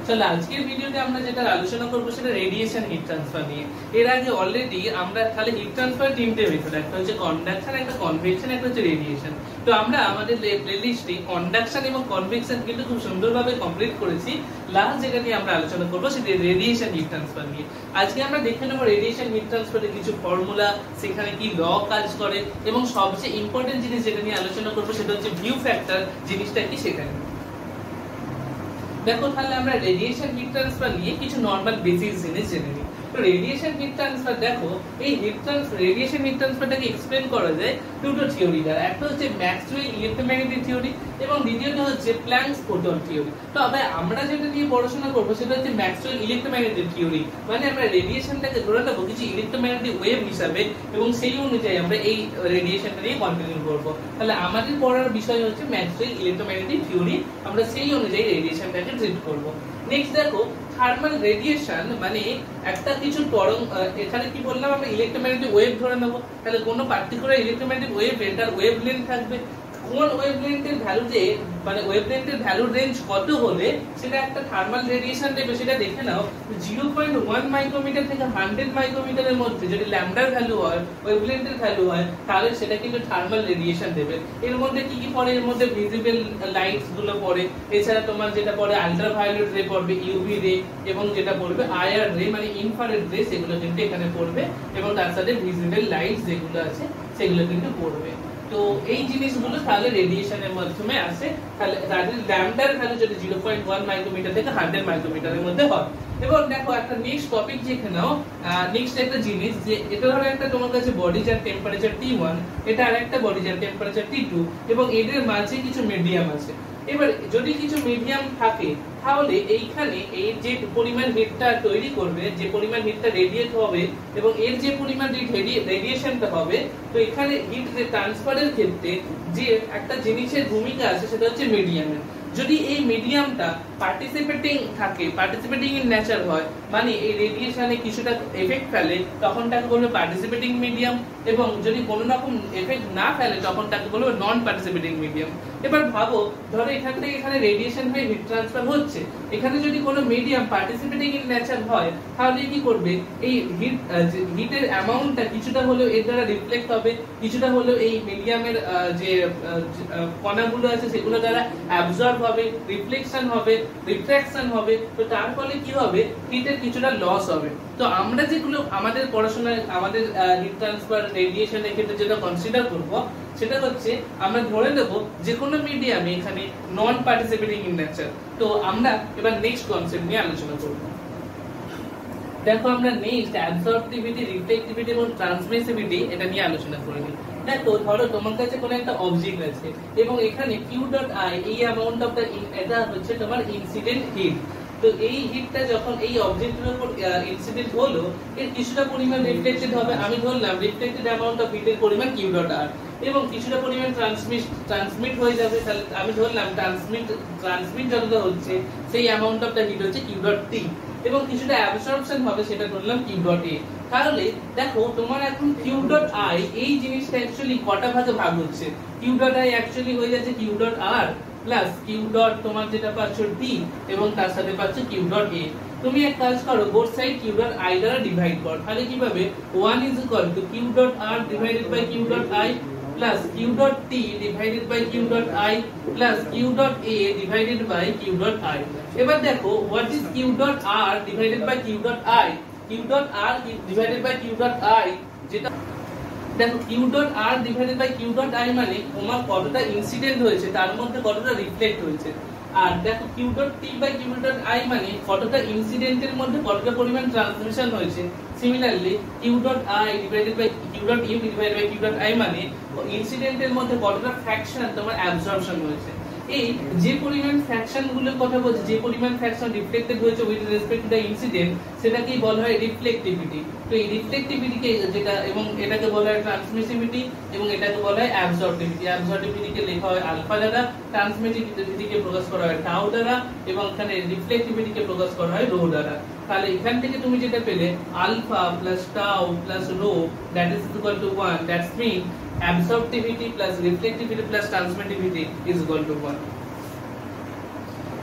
চলো আজকের ভিডিওতে আমরা যেটা আলোচনা করব সেটা রেডিয়েশন হিট ট্রান্সফার নিয়ে। এর আগে অলরেডি আমরা তাহলে হিট ট্রান্সফার তিনটে মেথড, একটা হচ্ছে কন্ডাকশন, একটা কনভেকশন, একটা হচ্ছে রেডিয়েশন। তো আমরা আমাদের প্লেলিস্টে কন্ডাকশন এবং কনভেকশন কিন্তু খুব সুন্দরভাবে কমপ্লিট করেছি। লাস্ট যেটা নিয়ে আমরা আলোচনা করব সেটা রেডিয়েশন হিট ট্রান্সফার নিয়ে। আজকে আমরা দেখে নেব রেডিয়েশন হিট ট্রান্সফারের কিছু ফর্মুলা, সেখানে কি ল কাজ করে, এবং সবচেয়ে ইম্পর্টেন্ট জিনিস যেটা নিয়ে আলোচনা করব সেটা হচ্ছে ভিউ ফ্যাক্টর জিনিসটা কি সেখানে। দেখো তাহলে আমরা রেডিয়েশন হিট ট্রান্সফার নিয়ে কিছু নরমাল বেসিক জিনিস জেনে নিই। তো রেডিয়েশন হিট ট্রান্সফার, দেখো এই রেডিয়েশন হিট ট্রান্সফারটাকে এক্সপ্লেন করা যায় দুটো থিওরি দ্বারা। একটা হচ্ছে ম্যাক্সওয়েল ইলেক্ট্রোম্যাগনেটিক থিওরি এবং দ্বিতীয়টা হচ্ছে প্ল্যাঙ্কস ফোটন থিওরি। তো আমরা যেটা নিয়ে পড়াশোনা করব সেটা হচ্ছে ম্যাক্সওয়েল ইলেক্ট্রোম্যাগনেটিক থিওরি, মানে আমরা রেডিয়েশনটাকে ধরে নেব কিছু ইলেক্ট্রোম্যাগনেটিক ওয়েভ হিসাবে এবং সেই অনুযায়ী আমরা এই রেডিয়েশনটা নিয়ে কন্টিনিউ করব। তাহলে আমাদের পড়ার বিষয় হচ্ছে ম্যাক্সওয়েল ইলেক্ট্রোম্যাগনেটিক থিওরি, আমরা সেই অনুযায়ী রেডিয়েশনটাকে ট্রিট করব। নেক্সট দেখো থার্মাল রেডিয়েশন, মানে একটা কিছু তরঙ্গ, এখানে কি বললাম আমরা ইলেক্ট্রোম্যাগনেটিক ওয়েভ ধরে নেব। তাহলে কোনো পার্টিকুলার ইলেক্ট্রোম্যাগনেটিক ওয়েভ এর ওয়েভলেন্থ থাকবে, কোন ওয়েভলেন্থের ভ্যালুতে মানে ওয়েভলেন্থের ভ্যালুর রেঞ্জ কত হলে সেটা একটা থার্মাল রেডিয়েশন দেবে সেটা দেখে নাও। 0.1 মাইক্রোমিটার থেকে 100 মাইক্রোমিটারের মধ্যে যদি ল্যামডার ভ্যালু হয়, ওয়েভলেন্থের ভ্যালু হয়, তাহলে সেটা কিন্তু থার্মাল রেডিয়েশন দেবে। এর মধ্যে কি কি পড়ে? এর মধ্যে ভিজিবল লাইটস গুলো পড়ে, এছাড়া তোমার যেটা পড়ে আল্ট্রাভায়োলেট রে পড়বে, ইউভি রে, এবং যেটা পড়বে আইআর রে মানে ইনফ্রারেড রে, সেগুলো কিন্তু এখানে পড়বে, এবং তার সাথে ভিজিবল লাইটস যেগুলো আছে সেগুলো কিন্তু পড়বে। তো এই জিনিসগুলো তাহলে রেডিয়েশনের মাধ্যমে আসে। তাহলে তাদের ল্যামডার ভ্যালু যদি 0.1 মাইক্রোমিটার থেকে 100 মাইক্রোমিটারের মধ্যে হয়। এবং দেখো একটা নেক্সট টপিক যেখানে নাও, নেক্সট একটা জিনিস যে এটা ধরো একটা তোমার কাছে বডি যার টেম্পারেচার T1, এটা আরেকটা বডি যার টেম্পারেচার T2, এবং এদের মাঝে কিছু মিডিয়াম আছে। এবার যদি কিছু মিডিয়াম থাকে তাহলে এইখানে এই যে পরিমাণ হিটটা তৈরি করবে, যে পরিমাণ হিটটা রেডিয়েট হবে এবং এর যে পরিমাণ রেডিয়েশনটা হবে, তো এখানে হিট ট্রান্সফারের ক্ষেত্রে যে একটা জিনিসের ভূমিকা আছে সেটা হচ্ছে মিডিয়ামের। যদি এই মিডিয়ামটা পার্টিসিপেটিং থাকে, পার্টিসিপেটিং ইন নেচার হয়, মানে এই রেডিয়েশনে কিছুটা এফেক্ট ফেলে, তখন তাকে বলবে পার্টিসিপেটিং মিডিয়াম, এবং যদি কোনো রকম এফেক্ট না ফেলে তখন তাকে বলবে নন পার্টিসিপেটিং মিডিয়াম। এবার ভাবো ধরো এখান থেকে এখানে রেডিয়েশন হয়ে হিট ট্রান্সফার হচ্ছে, এখানে যদি কোনো মিডিয়াম পার্টিসিপেটিং ইন নেচার হয় তাহলে কি করবে? এই হিটের অ্যামাউন্টটা কিছুটা হলেও এর দ্বারা রিফ্লেক্ট হবে, কিছুটা হলেও এই মিডিয়ামের যে কণাগুলো আছে সেগুলো দ্বারা অ্যাবজর্ব হবে, রিফ্লেকশন হবে, রিফ্র্যাকশন হবে। তো তার ফলে কি হবে? হিটের কিছুটা লস হবে। তো আমরা যেগুলো আমাদের পড়াশোনায় আমাদের হিট ট্রান্সফার রেডিয়েশনের ক্ষেত্রে যেটা কনসিডার করব সেটা হচ্ছে আমরা ধরে নেব যে কোনো মিডিয়ামে এখানে নন পার্টিসিপেটিং ইন নেচার। তো আমরা এবার নেক্সট কনসেপ্ট নিয়ে আলোচনা করব। দেখো আমরা নেক্সট অ্যাবসর্পটিভিটি, রিফ্লেক্টিভিটি এবং ট্রান্সমিসিভিটি এটা নিয়ে আলোচনা করে নিই। দেখো ধরো তোমার কাছে কোনো একটা অবজেক্ট আছে এবং এখানে Q.I এই অ্যামাউন্ট অফ দা, এটা হচ্ছে তোমার ইনসিডেন্ট হিট। তো এই হিটটা যখন এই অবজেক্টের উপর ইনসিডেন্ট হলো, এর কিছুটা পরিমাণ রিফ্লেক্টেড হবে। আমি ধরলাম রিফ্লেক্টেড অ্যামাউন্ট অফ হিটের পরিমাণ Q.R, এবং কিছুটা পরিমাণ ট্রান্সমিট হয়ে যাবে। তাহলে আমি ধরলাম ট্রান্সমিট যতটা হচ্ছে সেই অ্যামাউন্ট অফ দা হিট হচ্ছে Q.T, এবং কিছুটা অ্যাবসর্পশন হবে সেটা ধরলাম Q.A। তাহলে দেখো তোমার এখন Q.I এই জিনিসটা অ্যাকচুয়ালি কটা ভাগে ভাগ হচ্ছে? Q.I অ্যাকচুয়ালি হয়ে যাচ্ছে Q.R প্লাস Q. তোমার যেটা পাচ্ছ T, এবং তার সাথে পাচ্ছ Q.A। তুমি এক কাজ করো, বোথ সাইড Q.I দ্বারা ডিভাইড করো। তাহলে কিভাবে? 1 is equal to Q.R divided by Q.I plus Q.T divided by Q.I plus Q.A divided by Q.I। এবার দেখো what is Q.R divided by Q.I? Q.R divided by Q.I যেটা দেখো Q.R divided by Q.I মানে তোমার কতটা incident হয়েছে তার মধ্যে কতটা রিফ্লেক্ট হয়েছে, আর দেখো Q.T by Q.I মানে কতটা ইনসিডেন্টের মধ্যে কতটা পরিমাণ ট্রান্সমিশন হয়েছে। Similarly Q.I divided by Q.U divided by Q.I মানে ইনসিডেন্টের মধ্যে কতটা ফ্র্যাকশন তোমার অ্যাবজর্পশন হয়েছে। এই যে পরিমাণ ফ্র্যাকশন গুলোর কথা বলছি, যে পরিমাণ ফ্র্যাকশন রিফ্লেক্টেড হয়েছে with respect to the incident, সেটাকেই বলা হয় রিফ্লেক্টিভিটি। তো এই রিফ্লেক্টিভিটিকে যেটা, এবং এটাকে বলা হয় ট্রান্সমিসিভিটি, এবং এটাকে বলা হয় অ্যাবসর্পটিভিটি। অ্যাবসর্পটিভিটিকে লেখা হয় আলফা দ্বারা, ট্রান্সমিসিভিটিকে প্রকাশ করা হয় টাউ দ্বারা, এবং এখানে রিফ্লেক্টিভিটিকে প্রকাশ করা হয় রো দ্বারা। তাহলে এখান থেকে তুমি যেটা পেলে alpha plus tau plus rho that is equal to 1, that's mean absorptivity plus reflectivity plus transmittivity is equal to 1.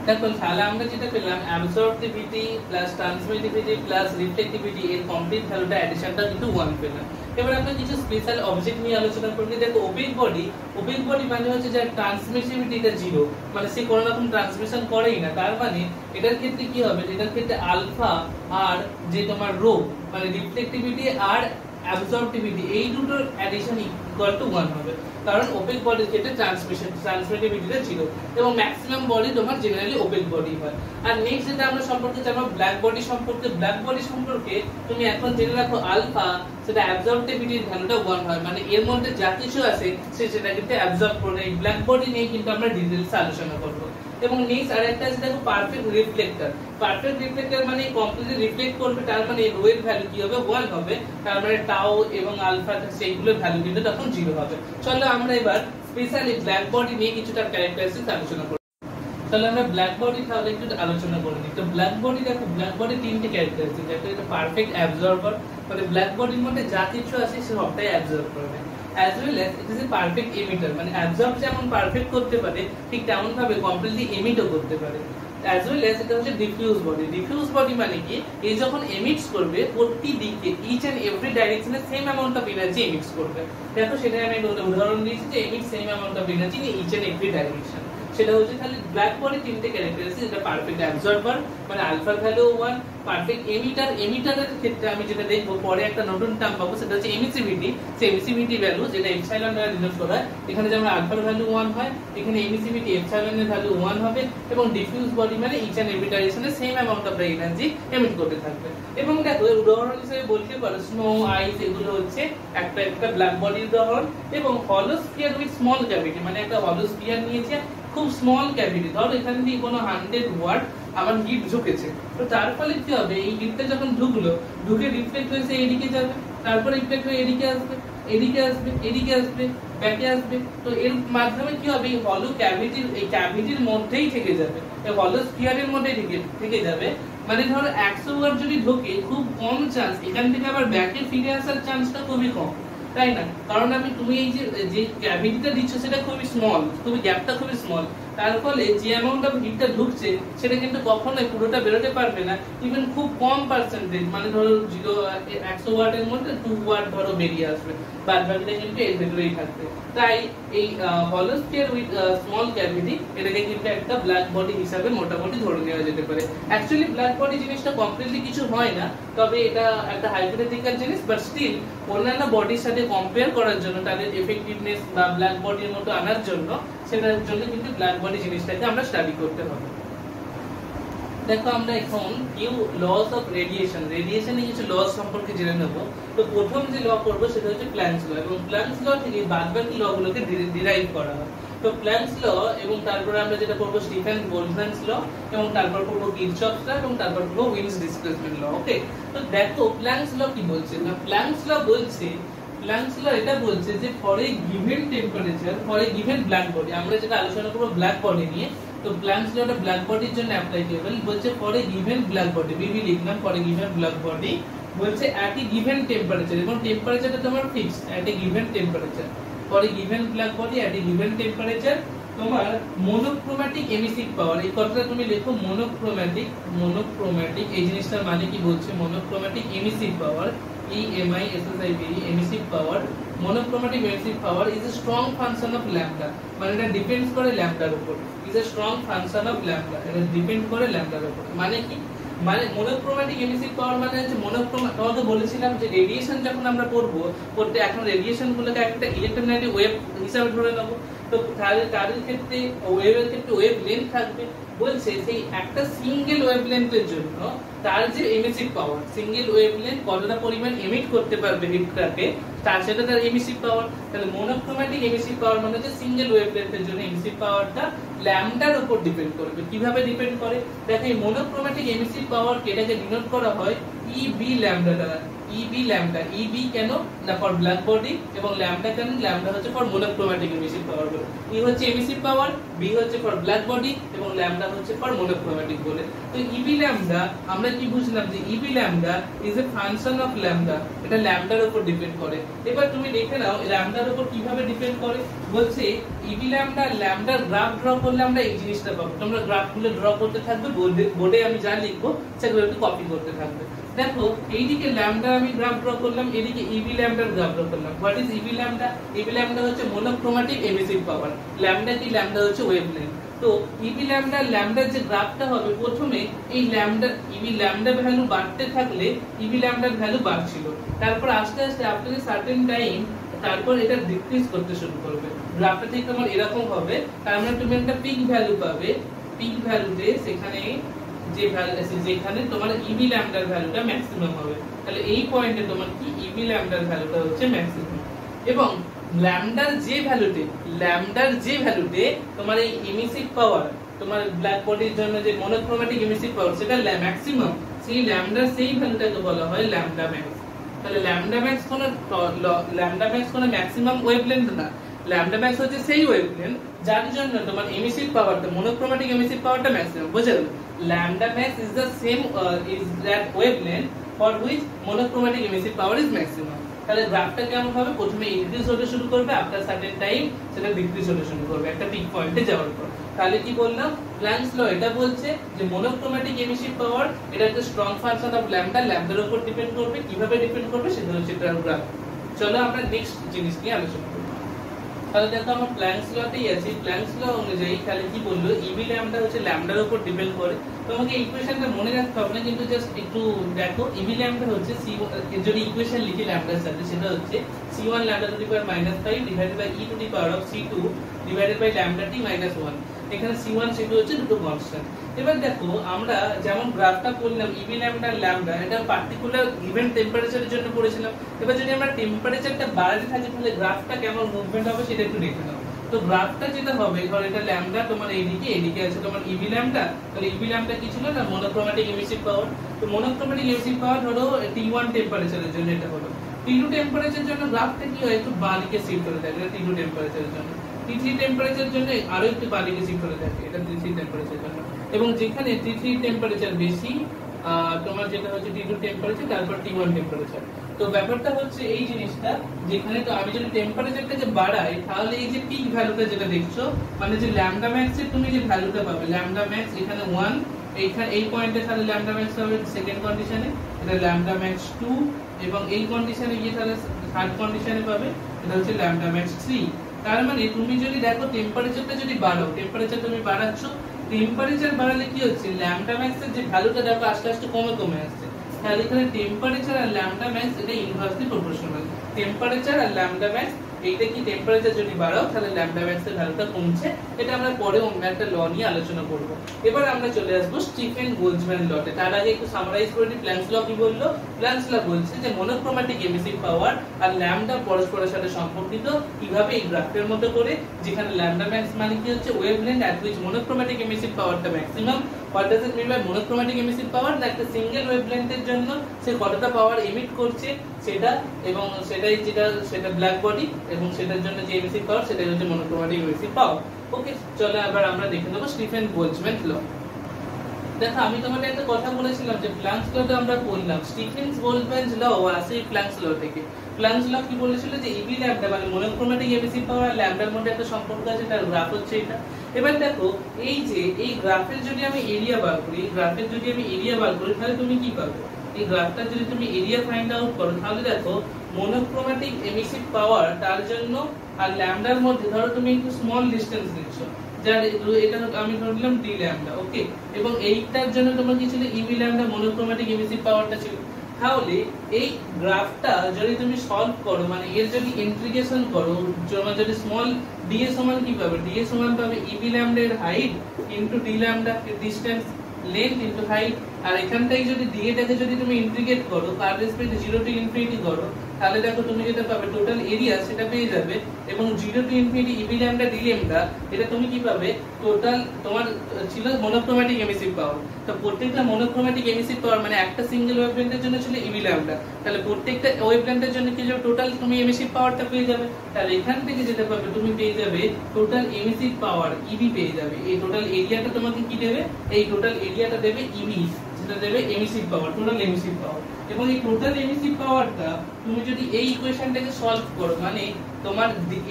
দেখো তাহলে আমরা যেটা পেলাম অ্যাবসর্পটিভিটি প্লাস ট্রান্সমিটিভিটি প্লাস রিফ্লেক্টিভিটি এর কমপ্লিট ভ্যালুটা অ্যাডিশনটা কিন্তু 1 পেলাম। এবার আমরা কিছু স্পেশাল অবজেক্ট নিয়ে আলোচনা করি। দেখো ওপেক বডি মানে হচ্ছে যার ট্রান্সমিটিভিটিটা 0, মানে সে কোনো রকম ট্রান্সমিশন করেই না। তার মানে এটার ক্ষেত্রে কি হবে, এটার ক্ষেত্রে আলফা আর যে তোমার রো মানে রিফ্লেক্টিভিটি আর অ্যাবসর্পটিভিটি এই দুটোর অ্যাডিশন ইকুয়াল টু 1 হবে, কারণ ওপেক বডির ক্ষেত্রে ট্রান্সমিটিভিটিটা 0 এবং ম্যাক্সিমাম বডি তোমার জেনারেলি ওপেক বডি হয়। আর নেক্সট যেটা আমরা সম্পর্কে জানবো ব্ল্যাক বডি সম্পর্কে তুমি এখন জেনে রাখো আলফা সেটা অ্যাবসর্পটিভিটির ভ্যালুটা 1 হয়, মানে এর মধ্যে যা কিছু আছে সেটা কিন্তু অ্যাবসর্ব করে। এই ব্ল্যাক বডি নিয়ে কিন্তু আমরা ডিটেইলসে আলোচনা করব। এবং নেক্সট আরেকটা আছে দেখো পারফেক্ট রিফ্লেক্টর মানে কমপ্লিটলি রিফ্লেক্ট করবে, তার মানে রো এর ভ্যালু কি হবে 1 হবে, তার মানে টাও এবং আলফা সেইগুলোর ভ্যালু কিন্তু তখন 0 হবে। চলো আমরা এবার স্পেশালি ব্ল্যাক বডি নিয়ে কিছুটা ক্যারেক্টারিস্টিক্স আলোচনা করব। তাহলে আমরা ব্ল্যাক বডি তাহলে একটু আলোচনা করে নিই। তো ব্ল্যাক বডি দেখো, ব্ল্যাক বডি তিনটে ক্যারেক্টারিস্টিক্স। একটা এটা পারফেক্ট অ্যাবজর্বার, মানে ব্ল্যাক বডির মধ্যে যা কিছু আছে সে সবটাই অ্যাবজর্ব করবে। as well as it is a perfect emitter, মানে অ্যাবজর্ব যেমন পারফেক্ট করতে পারে ঠিক তেমন ভাবে কমপ্লিটলি এমিটও করতে পারে। as well as এটা হচ্ছে ডিফিউজ বডি মানে কি, এই যখন এমিটস করবে প্রতি দিকে ইচ এন্ড এভরি ডাইরেকশনে same amount of energy emits করবে। দেখো সেটা আমি একটা উদাহরণ দিয়েছি যে emit same amount of energy in each and every direction. সেটা হচ্ছে তাহলে ব্ল্যাক বডি তিনটে ক্যারেক্টারিস্টিক, এটা পারফেক্ট অ্যাবজর্বার মানে আলফার ভ্যালু 1, পারফেক্ট এমিটারের ক্ষেত্রে আমি যেটা দেখবো পরে একটা নতুন টার্ম পাবো সেটা হচ্ছে এমিসিভিটি। সেই এমিসিভিটি ভ্যালু যেটা এপসাইলন দ্বারা ডিনোট করা হয়, এখানে যেমন আলফার ভ্যালু 1 হয়, এখানে এমিসিভিটি এপসাইলনের ভ্যালু 1 হবে। এবং ডিফিউজ বডি মানে ইচ এন্ড এভরি ডাইরেকশনে same amount of energy emit করতে থাকবে। এবং দেখো উদাহরণ হিসেবে বলতে পারো স্নো, আইস এগুলো হচ্ছে একটা ব্ল্যাক বডির উদাহরণ। এবং হলো স্ফিয়ার উইথ স্মল ক্যাভিটি, মানে একটা হলো স্ফিয়ার নিয়েছে খুব স্মল ক্যাভিটি, ধরো এখান দিয়ে কোনো 100 ওয়াট আমার হিট ঢুকেছে, তো তার ফলে কি হবে এই হিটটা যখন ঢুকে রিফ্লেক্ট হয়েছে এদিকে যাবে, তারপর রিফ্লেক্ট হয়ে এদিকে আসবে, ব্যাকে আসবে। তো এর মাধ্যমে কি হবে এই হলো ক্যাভিটির মধ্যেই থেকে যাবে, এই হলো স্ফিয়ারের মধ্যেই থেকে যাবে। মানে ধরো 100 ওয়াট যদি ঢোকে খুব কম চান্স এখান থেকে আবার ব্যাকে ফিরে আসার চান্সটা খুবই কম, তাই না? কারণ তুমি এই যে ক্যাভিটিটা দিচ্ছ সেটা খুবই স্মল, গ্যাপটা খুবই স্মল, তার ফলে যে অ্যামাউন্ট অফ হিটটা ঢুকছে সেটা কিন্তু কখনোই পুরোটা বেরোতে পারবে না। ইভেন খুব কম পার্সেন্টেজ, মানে ধরো 100 ওয়াটের মধ্যে 2 ওয়াট ধরো বেরিয়ে আসবে, বাদ বাকিটা কিন্তু এর ভেতরেই থাকবে। তাই এই হলো স্ফিয়ার উইথ স্মল ক্যাভিটি এটাকে কিন্তু একটা ব্ল্যাক বডি হিসাবে মোটামুটি ধরে নেওয়া যেতে পারে। অ্যাকচুয়ালি ব্ল্যাক বডি জিনিসটা কমপ্লিটলি কিছু হয় না, তবে এটা একটা হাইপোথেটিক্যাল জিনিস, বাট স্টিল অন্যান্য বডির সাথে কম্পেয়ার করার জন্য তাদের এফেক্টিভনেস বা ব্ল্যাক বডির মতো আনার জন্য সেটার জন্য কিন্তু ব্ল্যাক বডি জিনিসটাকে আমরা স্টাডি করতে হবে। দেখো আমরা এখন কিউ লস অফ রেডিয়েশনের কিছু লস সম্পর্কে জেনে নেব। তো প্রথম যে ল করব সেটা হচ্ছে প্ল্যাঙ্কস ল, এবং প্ল্যাঙ্কস ল থেকে বাদবাকি ল গুলোকে ডিরাইভ করা হয়। তো প্ল্যাঙ্কস ল এবং তারপরে আমরা যেটা করব স্টিফেন বোলটজম্যানস ল, এবং তারপর করব কিরচফস ল, এবং তারপর করব উইন্স ডিসপ্লেসমেন্ট ল। ওকে, তো দেখো প্ল্যাঙ্কস ল কি বলছে না, প্ল্যাঙ্কস ল এটা বলছে যে for a given temperature for a given black body, আমরা যেটা আলোচনা করব ব্ল্যাক বডি নিয়ে, তো প্ল্যাঙ্কস লটা ব্ল্যাক বডির জন্য অ্যাপ্লিকেবল। বলছে for a given black body, বিবি লিখলাম for a given black body, বলছে এট এ গিভেন টেম্পারেচার, এবং টেম্পারেচারটা তোমার fixed at a given temperature, for a given black body at a given temperature তোমার মোনোক্রোম্যাটিক এমিসিভ পাওয়ার, এই কথাটা তুমি লেখো মোনোক্রোম্যাটিক এই জিনিসটার মানে কি বলছে, monochromatic emissive power EMISSIV এমিসিভ power, monochromatic emissive power is a strong function of lambda, মানে এটা ডিপেন্ডস করে ল্যাম্বডার উপর, is a strong function of lambda, এটা ডিপেন্ড করে ল্যাম্বডার উপর। মানে কি, মানে মোনোক্রোম্যাটিক এমিসিভ পাওয়ার মানে হচ্ছে তোমাকে বলেছিলাম যে রেডিয়েশন যখন আমরা করতে এখন রেডিয়েশন গুলোকে একটা ইলেকট্রোম্যাগনেটিক ওয়েভ হিসাবে ধরে নেব। তো তাদের ক্ষেত্রে ওয়েভের ক্ষেত্রে ওয়েভ লেন্থ থাকবে, বলছে সেই একটা সিঙ্গেল ওয়েভ লেন্থের জন্য তার যে এমিসিভ পাওয়ার, সিঙ্গেল ওয়েভ লেন্থ কতটা পরিমাণ এমিট করতে পারবে হিটটাকে, তার সেটা তার এমিসিভ পাওয়ার। তাহলে মোনোক্রোম্যাটিক এমিসিভ পাওয়ার মানে হচ্ছে সিঙ্গেল ওয়েভ লেন্থের জন্য এমিসিভ পাওয়ারটা ল্যাম্বডার উপর ডিপেন্ড করবে। কিভাবে ডিপেন্ড করে দেখো, এই মোনোক্রোম্যাটিক এমিসিভ পাওয়ার এটাকে ডিনোট করা হয় EB ল্যাম্বডা দ্বারা। EB কেন না ফর ব্ল্যাক বডি, এবং ল্যাম্বডা কেন, ল্যাম্বডা হচ্ছে ফর মোনোক্রোম্যাটিক এমিসিভ পাওয়ার বলে। E হচ্ছে এমিসিভ পাওয়ার, B হচ্ছে ফর ব্ল্যাক বডি, এবং ল্যাম্বডা হচ্ছে ফর মোনোক্রোম্যাটিক বলে। তো EB ল্যাম্বডা আমরা আমরা কি বুঝলাম যে EB lambda is a function of lambda, এটা ল্যামডার উপর ডিপেন্ড করে। এবার তুমি দেখে নাও ল্যামডার উপর কিভাবে ডিপেন্ড করে। বলছে ইবি ল্যামডা ল্যামডার গ্রাফ ড্র করলে আমরা এই জিনিসটা পাবো। তোমরা গ্রাফগুলো ড্র করতে থাকবে, বোর্ডে আমি যা লিখবো সেগুলো একটু কপি করতে থাকবে। দেখো এইদিকে ল্যামডা আমি গ্রাফ ড্র করলাম, এদিকে ইবি ল্যামডার গ্রাফ ড্র করলাম। What is EB lambda? EB lambda হচ্ছে মোনোক্রোমেটিক এমিসিভ পাওয়ার, ল্যামডা কি? ল্যামডা হচ্ছে ওয়েভলেন্থ। তো ইবি ল্যামডা ল্যামডার যে গ্রাফটা হবে, প্রথমে এই ল্যামডা ইবি ল্যামডা ভ্যালু বাড়তে থাকলে ইবি ল্যামডার ভ্যালু বাড়ছিল, তারপর আস্তে আস্তে আফটার এ সার্টেন টাইম তারপর এটা ডিক্রিজ করতে শুরু করবে। গ্রাফটা ঠিক তোমার এরকম হবে, তার মানে তুমি একটা পিক ভ্যালু পাবে। পিক ভ্যালুতে সেখানে যে ভ্যালু আছে, যেখানে তোমার ইবি ল্যামডার ভ্যালুটা ম্যাক্সিমাম হবে, তাহলে এই পয়েন্টে তোমার কি ইবি ল্যামডার ভ্যালুটা হচ্ছে ম্যাক্সিমাম। এবং ল্যামডার যে ভ্যালুতে তোমার এই এমিসিভ পাওয়ার, তোমার ব্ল্যাক বডির জন্য যে মনোক্রোমেটিক এমিসিভ পাওয়ার সেটা ম্যাক্সিমাম, সেই ল্যামডার সেই ভ্যালুটাকে বলা হয় ল্যামডা ম্যাক্স। তাহলে ল্যামডা ম্যাক্স কোনো ম্যাক্সিমাম ওয়েভলেন্থ না, ল্যামডা ম্যাক্স হচ্ছে সেই ওয়েভলেন্থ যার জন্য তোমার এমিসিভ পাওয়ারটা, মনোক্রোমেটিক এমিসিভ পাওয়ারটা ম্যাক্সিমাম। বুঝে গেল? Lambda max is the same is that wavelength for which monochromatic emissive power is maximum. তাহলে গ্রাফটা কেমন হবে? প্রথমে ইনক্রিজ হতে শুরু করবে, আফটার সার্টেন টাইম সেটা ডিক্রিজ হতে শুরু করবে একটা পিক পয়েন্টে যাওয়ার পর। তাহলে কি বললাম? প্ল্যাঙ্কস ল এটা বলছে যে মনোক্রোমেটিক এমিসিভ পাওয়ার এটা একটা স্ট্রং ফাংশন অফ ল্যামডা, ল্যামডার উপর ডিপেন্ড করবে। কিভাবে ডিপেন্ড করবে সেটা হচ্ছে গ্রাফ। চলো আমরা নেক্সট জিনিস নিয়ে আলোচনা করব। তাহলে দেখো আমরা প্ল্যাঙ্কস লতেই আছি। প্ল্যাঙ্কস ল অনুযায়ী তাহলে কি বললো, ইবি ল্যামডা হচ্ছে ল্যামডার উপর ডিপেন্ড করে। তোমাকে ইকুয়েশনটা মনে রাখতে হবে না, কিন্তু জাস্ট একটু দেখো ইবি ল্যামডা হচ্ছে যদি ইকুয়েশন লিখি ল্যামডার সাথে, সেটা হচ্ছে c1 lambda to the power -5 divided by e to the power of c2 divided by lambda t minus 1। এখানে c1 c2 হচ্ছে দুটো কনস্ট্যান্ট। এবার দেখো আমরা যেমন গ্রাফটা করলাম ইবি ল্যামডা ল্যামডা, এটা পার্টিকুলার গিভেন টেম্পারেচারের জন্য করেছিলাম। এবার যদি আমরা টেম্পারেচারটা বাড়াতে থাকি তাহলে গ্রাফটা কেমন মুভমেন্ট হবে সেটা একটু দেখে নাও। তো গ্রাফটা যেটা হবে, ধর এটা ল্যামডা, তোমার এদিকে আছে তোমার ইবি ল্যামডা। তাহলে ইবি ল্যামডা কি ছিল না? মনোক্রোমেটিক এমিসিভ পাওয়ার। তো মনোক্রোমেটিক এমিসিভ পাওয়ার ধরো T1 টেম্পারেচারের জন্য এটা হলো। T2 টেম্পারেচারের জন্য গ্রাফটা কি হয়? একটু বাঁদিকে শিফট করে থাকে, এটা T2 টেম্পারেচারের জন্য। T3 টেম্পারেচারের জন্য আরো একটু বাঁদিকে শিফট করে থাকে, এটা T3 টেম্পারেচারের জন্য। এবং যেখানে T3 টেম্পারেচার বেশি, তোমার যেটা হচ্ছে T2 টেম্পারেচার, তারপর T1 টেম্পারেচার। তো ব্যাপারটা হচ্ছে এই জিনিসটা, যেখানে তো আমি যদি টেম্পারেচারটাকে বাড়াই তাহলে এই যে পিক ভ্যালুটা যেটা দেখছো, মানে যে ল্যামডা ম্যাক্স এর তুমি যে ভ্যালুটা পাবে, ল্যামডা ম্যাক্স এখানে 1, এইখানে এই পয়েন্টে তাহলে ল্যামডা ম্যাক্স হবে সেকেন্ড কন্ডিশনে, এটা ল্যামডা ম্যাক্স 2, এবং এই কন্ডিশনে গিয়ে তাহলে থার্ড কন্ডিশনে পাবে, এটা হচ্ছে ল্যামডা ম্যাক্স 3। তার মানে তুমি যদি দেখো টেম্পারেচারটা যদি বাড়াও, টেম্পারেচার তুমি বাড়াচ্ছ, টেম্পারেচার বাড়ালে কি হচ্ছে? ল্যামডা ম্যাক্স এর যে ভ্যালুটা দেখো আস্তে আস্তে কমে আসছে। তাহলে এখানে টেম্পারেচার আর ল্যামডা ম্যাক্স এটা ইনভার্সলি প্রপোর্শনাল। টেম্পারেচার আর ল্যামডা ম্যাক্স, এইটা কি টেম্পারেচার যদি বাড়াও তাহলে ল্যামডা ম্যাক্স এর ভ্যালুটা কমছে। এটা আমরা পরে অন্য একটা ল নিয়ে আলোচনা করব। এবার আমরা চলে আসবো স্টিফেন বোলজম্যান লতে। তার আগে একটু সামারাইজ করে দিই, প্ল্যাঙ্কস ল কি বললো? প্ল্যাঙ্কস ল বলছে যে মনোক্রোমেটিক এমিসিভ পাওয়ার আর ল্যামডা পরস্পরের সাথে সম্পর্কিত। কিভাবে? এই গ্রাফের মতো করে, যেখানে ল্যামডা ম্যাক্স মানে কি হচ্ছে? ওয়েভলেন্থ অ্যাট হুইচ মনোক্রোমেটিক এমিসিভ পাওয়ারটা maximum. What does it mean by monochromatic emissive power? না একটা সিঙ্গেল ওয়েভলেন্থের জন্য সে কতটা পাওয়ার এমিট করছে সেটা, এবং সেটা ব্ল্যাক বডি, এবং সেটার জন্য যে এমিসিভ পাওয়ার সেটাই হচ্ছে মনোক্রোমেটিক এমিসিভ পাওয়ার। ওকে, চলো এবার আমরা দেখে নেব স্টিফেন বোলজম্যান ল। দেখো আমি তোমাকে একটা কথা বলেছিলাম যে প্ল্যাঙ্কস লটা আমরা পড়লাম, স্টিফেন বোলজম্যান ল আসে প্ল্যাঙ্কস ল থেকে। প্ল্যাঙ্কস ল কি বলেছিল যে ইবি ল্যামডা মানে মনোক্রোমেটিক এমিসিভ পাওয়ার আর ল্যামডার মধ্যে একটা সম্পর্ক আছে, তার গ্রাফ হচ্ছে এটা। এবার দেখো এই যে এই গ্রাফের যদি আমি এরিয়া বার করি, তাহলে তুমি কি পাবে? এই গ্রাফটা যদি তুমি এরিয়া ফাইন্ড আউট করো তাহলে দেখো মনোক্রোমেটিক এমিসিভ পাওয়ার তার জন্য আর ল্যামডার মধ্যে ধরো তুমি একটু স্মল ডিসটেন্স নিচ্ছ, যার এটা আমি ধরলাম ডি ল্যামডা। ওকে, এবং এইটার জন্য তোমার কি ছিল? ইবি ল্যামডা মনোক্রোমেটিক এমিসিভ পাওয়ারটা ছিল। তাহলে এই গ্রাফটা যদি তুমি সলভ করো, মানে এর যদি ইন্টিগ্রেশন করো, যদি স্মল ডি এর সমান কি পাবে? ডি এর সমান পাবে ইবি ল্যামডা এর হাইট ইনটু ডি ল্যামডা এর ডিসটেন্স, লেন্থ ইনটু হাইট। আর এখানটাই যদি ডি এটাকে যদি তুমি ইন্টিগ্রেট করো, তার রেসপেক্টে 0 টু ইনফিনিটি করো, তাহলে দেখো তুমি যেটা পাবে টোটাল এরিয়া সেটা পেয়ে যাবে। এবং 0 to infinity EB lambda D lambda, এটা তুমি কি পাবে? টোটাল তোমার ছিল মনোক্রোমেটিক এমিসিভ পাওয়ার। তো প্রত্যেকটা মনোক্রোমেটিক এমিসিভ পাওয়ার মানে একটা সিঙ্গেল ওয়েভলেন্থের জন্য ছিল ইবি ল্যামডা, তাহলে প্রত্যেকটা ওয়েভলেন্থের জন্য কি যাবে? টোটাল তুমি এমিসিভ পাওয়ারটা পেয়ে যাবে। তাহলে এখান থেকে যেটা পাবে তুমি পেয়ে যাবে টোটাল এমিসিভ পাওয়ার ইবি পেয়ে যাবে। এই টোটাল এরিয়াটা তোমাকে কি দেবে? এই টোটাল এরিয়াটা দেবে ইবি, সেটা দেবে এমিসিভ পাওয়ার, টোটাল এমিসিভ পাওয়ার। এবং এই টোটাল এমিসিভ পাওয়ারটা তুমি যদি এই ইকুয়েশনটাকে সলভ করো, মানে তোমার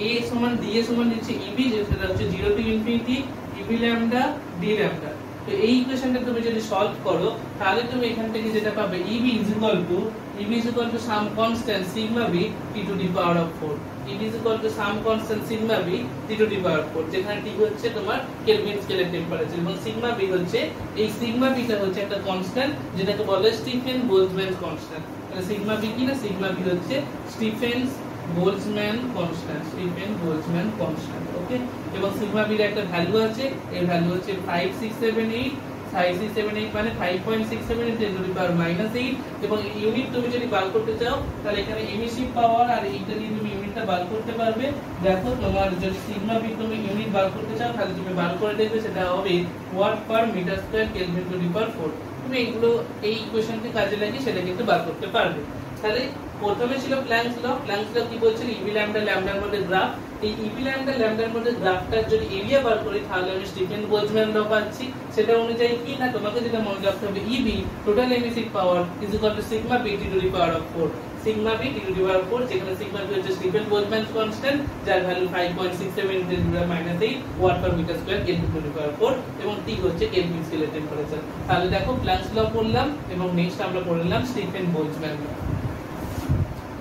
a সমান d a সমান নিচ্ছে EB, যেটা হচ্ছে 0 to infinity EB lambda d lambda. তো এই ইকুয়েশনটা তুমি যদি সলভ করো তাহলে তুমি এখান থেকে যেটা পাবে EB is equal to some constant sigma b t to the power of 4, EB is equal to some constant sigma b t to the power of 4, যেখানে t হচ্ছে তোমার কেলভিন স্কেলের টেম্পারেচার এবং সিগমা b হচ্ছে, এই sigma b টা হচ্ছে একটা কনস্ট্যান্ট যেটাকে বলে স্টিফেন বোলজম্যান কনস্ট্যান্ট। তাহলে সিগমা b কি না, সিগমা b হচ্ছে স্টিফেন বোলজম্যান কনস্ট্যান্ট, ওকে। এবং সিগমা বি এর একটা ভ্যালু আছে, এর ভ্যালু হচ্ছে 5678 মানে 5.67 10 টু দি পাওয়ার -8। এবং ইউনিট তুমি যদি বার করতে চাও তাহলে এখানে এমিসিভ পাওয়ার আর এইটা দিয়ে তুমি ইউনিটটা বার করতে পারবে। দেখো তোমার যদি সিগমা বি তুমি ইউনিট বার করতে চাও তাহলে তুমি বার করে দেখবে, সেটা হবে watt per metre square kelvin to the power 4। তুমি এগুলো এই ইকুয়েশনকে কাজে লাগিয়ে সেটা কিন্তু বার করতে পারবে। তাহলে প্রথমে ছিল প্ল্যাঙ্কস ল কি বলছিল, ইবি ল্যামডা ল্যামডার মধ্যে গ্রাফ, এই ইবি ল্যামডা ল্যামডার মধ্যে গ্রাফটার যদি এরিয়া বার করি তাহলে আমি স্টিফেন বোলজম্যান ল পাচ্ছি। সেটা অনুযায়ী কি না, তোমাকে যেটা মনে রাখতে হবে, E B total emissive power is equal to sigma B T to the power of 4, sigma B T to the power 4, যেখানে সিগমা বি হচ্ছে স্টিফেন বোলজম্যান কনস্ট্যান্ট যার value 5.67 10 to the power -8 watt per metre square kelvin to the power 4, এবং টি হচ্ছে kelvin স্কেলের temperature. তাহলে দেখো planks ল পড়লাম এবং নেক্সট আমরা পড়লাম স্টিফেন বোলজম্যান ল।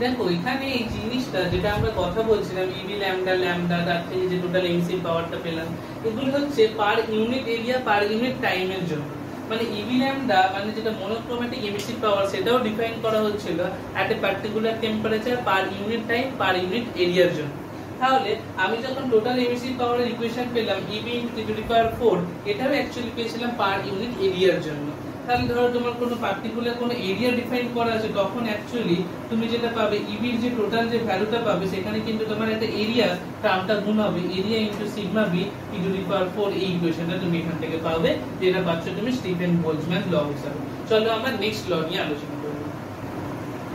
দেখো এখানে এই জিনিসটা যেটা আমরা কথা বলছিলাম, ইবি ল্যামডা ল্যামডা, তার থেকে যে টোটাল এমিসিভ পাওয়ারটা পেলাম, এগুলো হচ্ছে per unit area per unit টাইমের জন্য। মানে ইবি ল্যামডা মানে যেটা মনোক্রোম্যাটিক এমিসিভ পাওয়ার, সেটাও ডিফাইন করা হচ্ছিল at a particular temperature per unit time per unit এরিয়ার জন্য। তাহলে আমি যখন টোটাল এমিসিভ পাওয়ারের ইকুয়েশন পেলাম ইবি * 10 টু দি পাওয়ার 4, এটাও অ্যাকচুয়ালি পেয়েছিলাম পার ইউনিট এরিয়ার জন্য। তাহলে ধরো তোমার কোনো পার্টিকুলার কোনো এরিয়া ডিফাইন করা আছে, তখন অ্যাকচুয়ালি তুমি যেটা পাবে ইবির যে টোটাল যে ভ্যালুটা পাবে সেখানে কিন্তু তোমার একটা এরিয়া টার্মটা গুণ হবে, area into sigma B T to the power 4, এই ইকুয়েশনটা তুমি এখান থেকে পাবে, যেটা পাচ্ছ তুমি স্টিফেন বোলজম্যান ল হিসাবে। চলো আমরা নেক্সট ল নিয়ে আলোচনা করব।